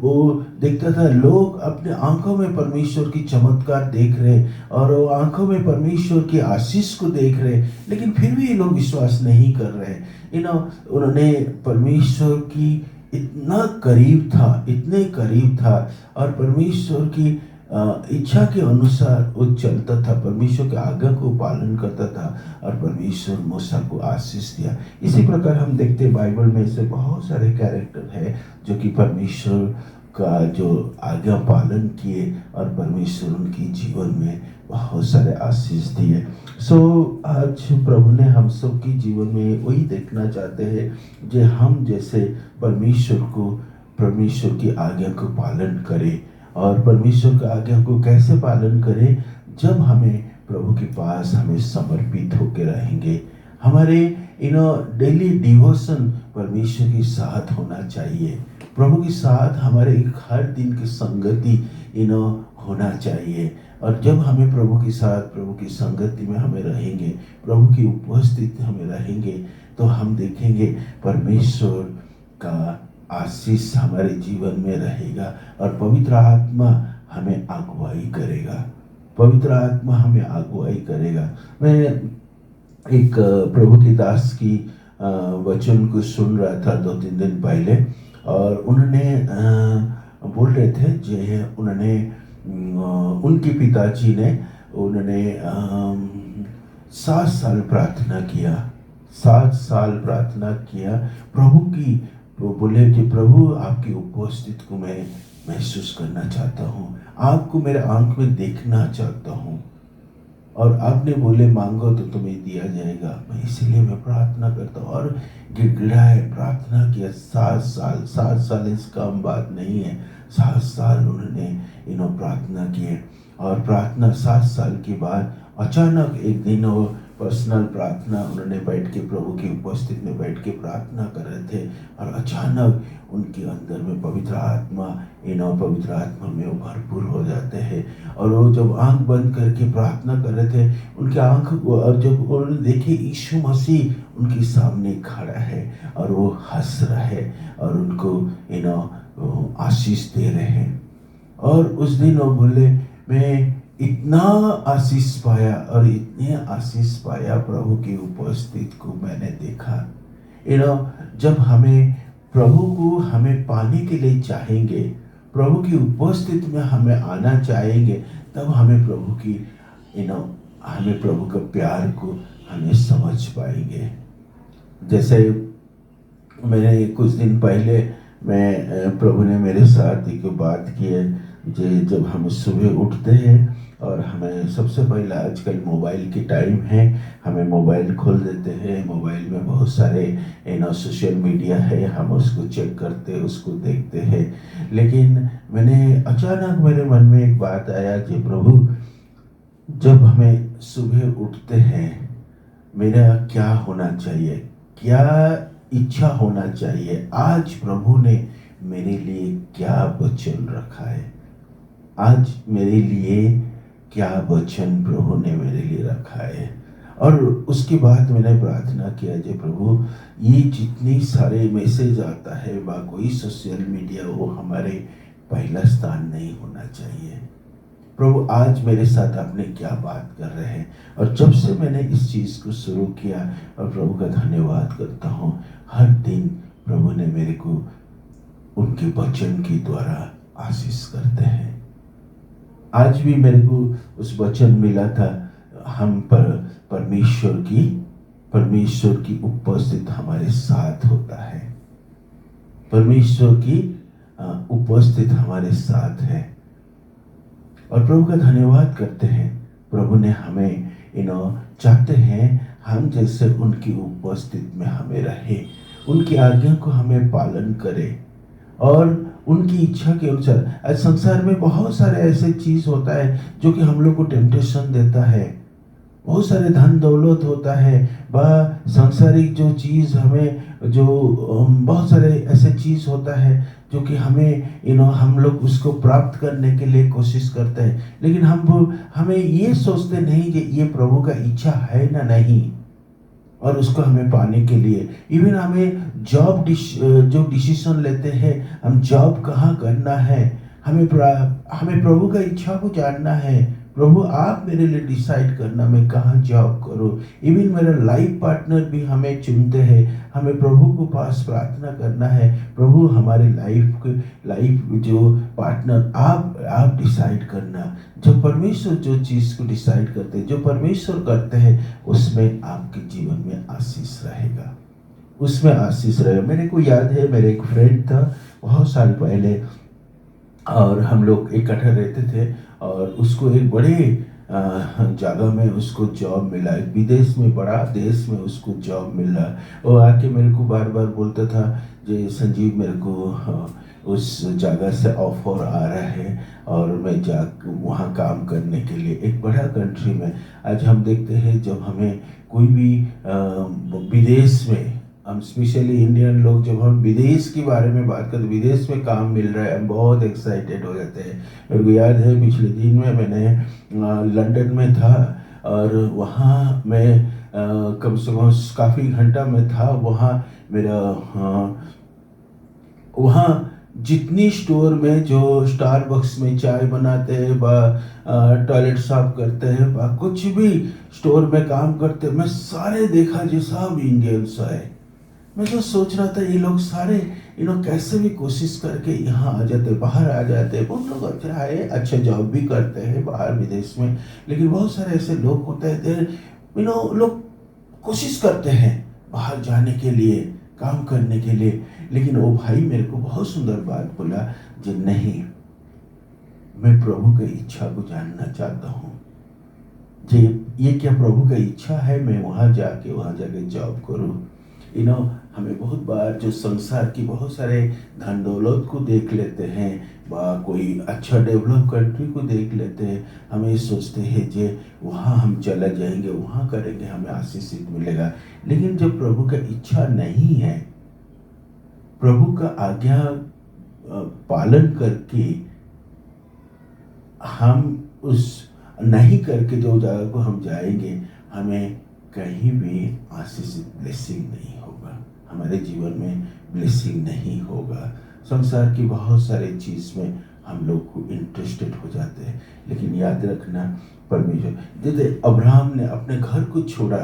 वो देखता था लोग अपने आंखों में परमेश्वर की चमत्कार देख रहे और वो आंखों में परमेश्वर की आशीष को देख रहे, लेकिन फिर भी ये लोग विश्वास नहीं कर रहे। उन्होंने परमेश्वर की इतना इतने करीब था और परमेश्वर की इच्छा के अनुसार वो चलता था, परमेश्वर के आज्ञा को पालन करता था और परमेश्वर मूसा को आशीष दिया। इसी प्रकार हम देखते हैं बाइबल में ऐसे बहुत सारे कैरेक्टर है जो कि परमेश्वर का जो आज्ञा पालन किए और परमेश्वर उनकी जीवन में बहुत सारे आशीष दिए। आज प्रभु ने हम सब की जीवन में वही देखना चाहते हैं जो हम जैसे परमेश्वर की आज्ञा को पालन करें। और परमेश्वर की आज्ञा को कैसे पालन करें? जब हमें प्रभु के पास हमें समर्पित होकर रहेंगे। हमारे डेली डिवोशन परमेश्वर के साथ होना चाहिए, प्रभु के साथ हमारे हर दिन की संगति होना चाहिए। और जब हमें प्रभु के साथ प्रभु की संगति में हमें रहेंगे, प्रभु की उपस्थिति हमें रहेंगे, तो हम देखेंगे परमेश्वर का आशीष हमारे जीवन में रहेगा और पवित्र आत्मा हमें अगुवाई करेगा। मैं एक प्रभु के दास की वचन को सुन रहा था 2-3 दिन पहले और उन्होंने बोल रहे थे उन्होंने उनके पिताजी ने 7 साल प्रार्थना किया प्रभु की। वो बोले कि प्रभु आपकी उपस्थिति को मैं महसूस करना चाहता हूँ, आपको मेरे आंख में देखना चाहता हूँ। और आपने बोले मांगो तो तुम्हें दिया जाएगा। इसलिए मैं प्रार्थना करता हूँ और गिड़गिड़ाए प्रार्थना किया। 7 साल इस कम बात नहीं है, 7 साल उन्होंने प्रार्थना किए। और प्रार्थना 7 साल के बाद अचानक एक दिन वो पर्सनल प्रार्थना उन्होंने बैठ के प्रभु की उपस्थिति में बैठ के प्रार्थना कर रहे थे, और अचानक उनके अंदर में पवित्र आत्मा पवित्र आत्मा में वो भरपूर हो जाते हैं। और वो जब आंख बंद करके प्रार्थना कर रहे थे, उनके आंख और जब उन्होंने देखे यीशु मसीह उनके सामने खड़ा है और वो हंस रहे और उनको आशीष दे रहे हैं। और उस दिन वो बोले, मैं इतना आशीष पाया और इतने आशीष पाया, प्रभु की उपस्थिति को मैंने देखा। जब हमें प्रभु को हमें पाने के लिए चाहेंगे, प्रभु की उपस्थिति में हमें आना चाहेंगे, तब हमें प्रभु की हमें प्रभु का प्यार को हमें समझ पाएंगे। जैसे मैंने कुछ दिन पहले प्रभु ने मेरे साथ एक बात की है, जब हम सुबह उठते हैं और हमें सबसे पहले आजकल मोबाइल की टाइम है, हमें मोबाइल खोल देते हैं। मोबाइल में बहुत सारे सोशल मीडिया है, हम उसको चेक करते उसको देखते हैं। लेकिन अचानक मेरे मन में एक बात आया कि प्रभु, जब हमें सुबह उठते हैं मेरा क्या होना चाहिए, क्या इच्छा होना चाहिए, आज प्रभु ने मेरे लिए क्या वचन रखा है, आज मेरे लिए क्या वचन प्रभु ने मेरे लिए रखा है। और उसके बाद मैंने प्रार्थना किया, जे प्रभु, ये जितनी सारे मैसेज आता है व कोई सोशल मीडिया, वो हमारे पहला स्थान नहीं होना चाहिए। प्रभु, आज मेरे साथ आपने क्या बात कर रहे हैं। और जब से मैंने इस चीज़ को शुरू किया, और प्रभु का धन्यवाद करता हूँ, हर दिन प्रभु ने मेरे को उनके वचन के द्वारा आशीष करते हैं। आज भी मेरे को उस वचन मिला था, हम पर परमेश्वर की उपस्थिति हमारे साथ होता है, परमेश्वर की उपस्थिति हमारे साथ है। और प्रभु का धन्यवाद करते हैं, प्रभु ने हमें चाहते हैं हम जैसे उनकी उपस्थिति में हमें रहे, उनकी आज्ञा को हमें पालन करें और उनकी इच्छा के अनुसार। आज संसार में बहुत सारे ऐसे चीज़ होता है जो कि हम लोग को टेम्पटेशन देता है, बहुत सारे धन दौलत होता है, वह सांसारिक जो चीज़ हमें बहुत सारे ऐसे चीज़ होता है जो कि हमें हम लोग उसको प्राप्त करने के लिए कोशिश करते हैं। लेकिन हमें ये सोचते नहीं कि ये प्रभु का इच्छा है ना नहीं, और उसको हमें पाने के लिए इवन हमें जो डिसीजन लेते हैं, हम जॉब कहाँ करना है, हमें प्रभु का इच्छा को जानना है। प्रभु, आप मेरे लिए डिसाइड करना मैं कहाँ जॉब करूँ। इवन मेरा लाइफ पार्टनर भी हमें चुनते हैं, हमें प्रभु को पास प्रार्थना करना है, प्रभु हमारे लाइफ जो पार्टनर आप डिसाइड करना। जब परमेश्वर जो चीज़ को डिसाइड करते हैं, जो परमेश्वर करते हैं, उसमें आपके जीवन में आशीष रहेगा, उसमें आशीष रहेगा। मेरे को याद है, मेरे एक फ्रेंड था बहुत साल पहले, और हम लोग इकट्ठे रहते थे, और उसको एक बड़े जगह में उसको जॉब मिला, एक विदेश में, बड़ा देश में उसको जॉब मिला। वो आके मेरे को बार बार बोलता था, जे संजीव, मेरे को उस जगह से ऑफर आ रहा है और मैं वहाँ काम करने के लिए, एक बड़ा कंट्री में। आज हम देखते हैं, जब हमें कोई भी विदेश में, हम स्पेशली इंडियन लोग, जब हम विदेश के बारे में बात करते, विदेश में काम मिल रहा है, हम बहुत एक्साइटेड हो जाते हैं। मेरे को याद है, पिछले दिन में मैंने लंदन में था, और वहाँ मैं कम से कम काफ़ी घंटा में था। वहाँ जितनी स्टोर में जो स्टारबक्स में चाय बनाते हैं, टॉयलेट साफ करते हैं, कुछ भी स्टोर में काम करते हैं, मैं सारे देखा जो सब इंडियंस है। मैं तो सोच रहा था, ये लोग सारे कैसे भी कोशिश करके यहाँ आ जाते, बाहर आ जाते हैं। बहुत लोग अच्छा है, अच्छे जॉब भी करते हैं बाहर विदेश में, लेकिन बहुत सारे ऐसे लोग होते हैं, लोग कोशिश करते हैं बाहर जाने के लिए, काम करने के लिए। लेकिन वो भाई मेरे को बहुत सुंदर बात बोला, जो नहीं, मैं प्रभु की इच्छा को जानना चाहता हूँ, ये क्या प्रभु की इच्छा है मैं वहाँ जाके जॉब करूँ। हमें बहुत बार जो संसार की बहुत सारे धन दौलत को देख लेते हैं, कोई अच्छा डेवलप कंट्री को देख लेते हैं, हम ये सोचते हैं जे वहाँ हम चले जाएंगे, वहाँ करेंगे, हमें आशीषित मिलेगा। लेकिन जब प्रभु का इच्छा नहीं है, प्रभु का आज्ञा पालन करके हम उस नहीं करके जो जगह को हम जाएंगे, हमें कहीं भी आशीषित ब्लेसिंग नहीं होगा, हमारे जीवन में ब्लेसिंग नहीं होगा। संसार की बहुत सारे चीज़ में हम लोग को इंटरेस्टेड हो जाते हैं, लेकिन याद रखना परमेश्वर, जैसे अब्राहम ने अपने घर को छोड़ा,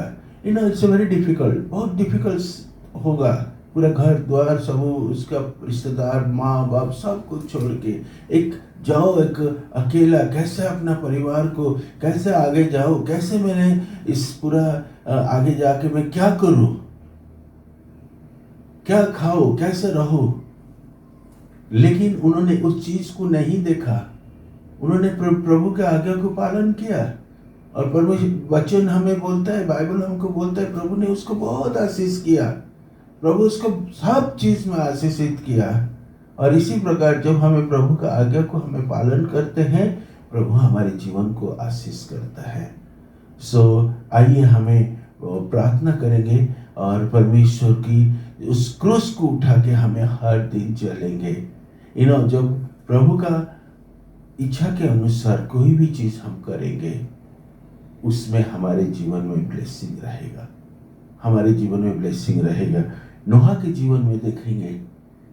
इट्स वेरी डिफिकल्ट, बहुत डिफिकल्ट होगा, पूरा घर द्वार सब, उसका रिश्तेदार, माँ बाप सब कुछ छोड़ के एक अकेला कैसे अपना परिवार को कैसे आगे जाओ, कैसे मैंने इस पूरा आगे जाके मैं क्या करूं, क्या खाओ, कैसे रहो। लेकिन उन्होंने उस चीज को नहीं देखा, उन्होंने प्रभु के आज्ञा को पालन किया। और परमेश्वर वचन हमें बोलता है, बाइबल हमको बोलता है, प्रभु ने उसको बहुत आशीष किया, प्रभु उसको सब चीज में आशीषित किया। और इसी प्रकार जब हमें प्रभु का आज्ञा को हमें पालन करते हैं, प्रभु हमारे जीवन को आशीष करता है। आइए हमें प्रार्थना करेंगे और परमेश्वर की उस क्रूस को उठा के हमें हर दिन चलेंगे। जब प्रभु का इच्छा के अनुसार कोई भी चीज हम करेंगे, उसमें हमारे जीवन में ब्लेसिंग रहेगा, हमारे जीवन में ब्लेसिंग रहेगा। नोहा के जीवन में देखेंगे,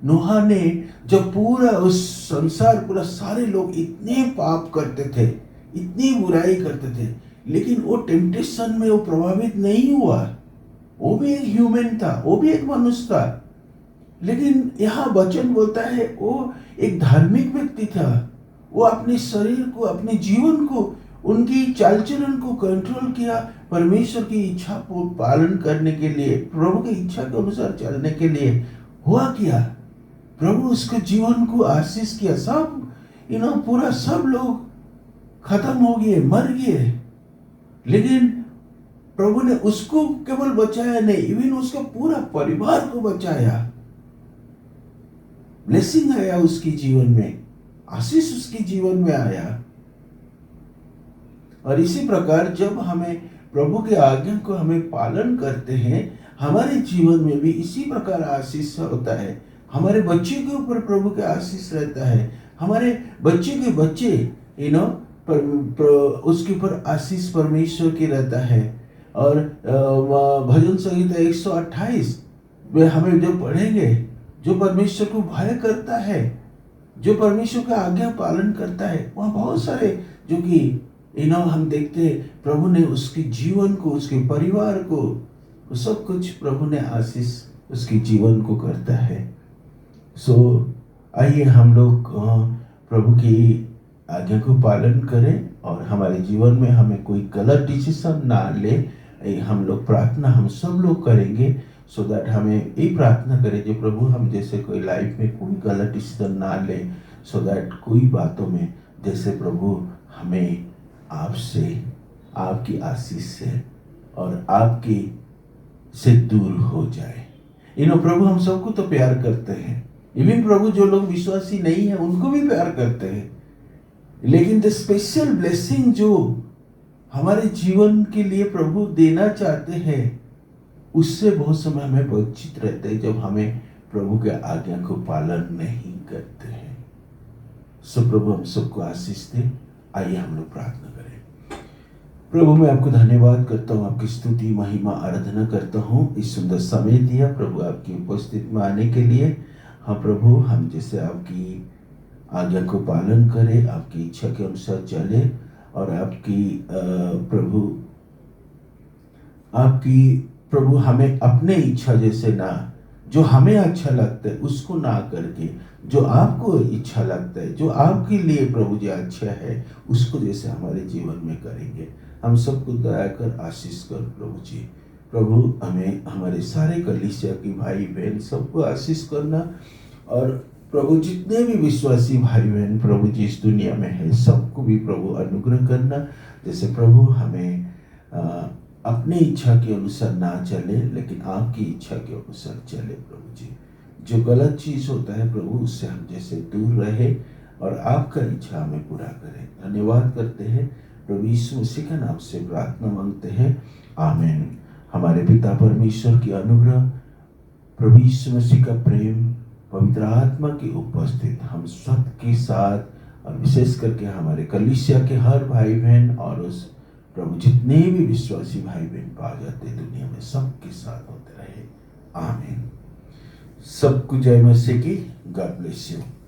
नोहा ने जब पूरा उस संसार, पूरा सारे लोग इतने पाप करते थे, इतनी बुराई करते थे, लेकिन वो टेम्पटेशन में वो प्रभावित नहीं हुआ। वो भी एक ह्यूमन था, वो भी एक मनुष्य था, लेकिन यहाँ वचन बोलता है वो एक धार्मिक व्यक्ति था। वो अपने शरीर को, अपने जीवन को, उनकी चाल चलन को कंट्रोल किया, परमेश्वर की इच्छा को पालन करने के लिए, प्रभु की इच्छा के अनुसार चलने के लिए हुआ किया। प्रभु उसके जीवन को आशीष किया। सब पूरा सब लोग खत्म हो गए, मर गए, लेकिन प्रभु ने उसको केवल बचाया नहीं, इवन उसका पूरा परिवार को बचाया। ब्लेसिंग आया उसके जीवन में, आशीष उसके जीवन में आया। और इसी प्रकार जब हमें प्रभु के आज्ञा को हमें पालन करते हैं, हमारे जीवन में भी इसी प्रकार आशीष होता है। हमारे बच्चे के ऊपर प्रभु का आशीष रहता है, हमारे बच्चे के बच्चे उसके ऊपर आशीष परमेश्वर की रहता है। और भजन संहिता 128 में हमें जो पढ़ेंगे, जो परमेश्वर को भय करता है, जो परमेश्वर का आज्ञा पालन करता है, वहाँ बहुत सारे जो कि हम देखते हैं प्रभु ने उसके जीवन को, उसके परिवार को, सब कुछ प्रभु ने आशीष उसके जीवन को करता है। आइए हम लोग प्रभु की आज्ञा को पालन करें और हमारे जीवन में हमें कोई गलत डिसीजन ना ले। हम लोग प्रार्थना हम सब लोग करेंगे, सो दैट हमें ये प्रार्थना करें जो प्रभु हम जैसे कोई लाइफ में कोई गलत डिसीजन ना ले, सो दैट कोई बातों में जैसे प्रभु हमें आपसे, आपकी आशीष से और आपकी से दूर हो जाए। प्रभु हम सबको तो प्यार करते हैं, इवन प्रभु जो लोग विश्वासी नहीं है उनको भी प्यार करते हैं, लेकिन द स्पेशल ब्लेसिंग जो हमारे जीवन के लिए प्रभु देना चाहते हैं, उससे बहुत समय हमें वंचित रहते हैं जब हमें प्रभु के आज्ञा को पालन नहीं करते हैं। प्रभु हम सबको आशीष दे। आइए हम लोग प्रार्थना करें। प्रभु मैं आपको धन्यवाद करता हूँ, आपकी स्तुति महिमा आराधना करता हूँ, इस सुंदर समय दिया प्रभु आपकी उपस्थिति में आने के लिए। हाँ प्रभु, हम जैसे आपकी आज्ञा को पालन करें, आपकी इच्छा के अनुसार चले और आपकी प्रभु हमें अपने इच्छा जैसे ना, जो हमें अच्छा लगता है उसको ना करके, जो आपको इच्छा लगता है, जो आपके लिए प्रभु जी अच्छा है, उसको जैसे हमारे जीवन में करेंगे। हम सबको दया कर आशीष कर प्रभु जी। प्रभु हमें, हमारे सारे कलीसिया की भाई बहन सबको आशीष करना, और प्रभु जितने भी विश्वासी भाई बहन प्रभु जी इस दुनिया में है, सबको भी प्रभु अनुग्रह करना। जैसे प्रभु हमें अपनी इच्छा के अनुसार ना चले, लेकिन आपकी इच्छा के अनुसार चले प्रभु जी। जो गलत चीज़ होता है प्रभु, उससे हम जैसे दूर रहे, और आपका इच्छा हमें पूरा करे। धन्यवाद करते हैं, प्रभु यीशु मसीह के नाम से प्रार्थना मांगते हैं, आमीन। हमारे पिता परमेश्वर की अनुग्रह, प्रभु यीशु मसीह का प्रेम, पवित्र आत्मा की उपस्थित हम सब के साथ और विशेष करके हमारे कलीसिया के हर भाई बहन और उस प्रभु जितने भी विश्वासी भाई बहन पा जाते दुनिया में सबके साथ होते रहे, आमीन। सबको जय मसीह की। God bless you.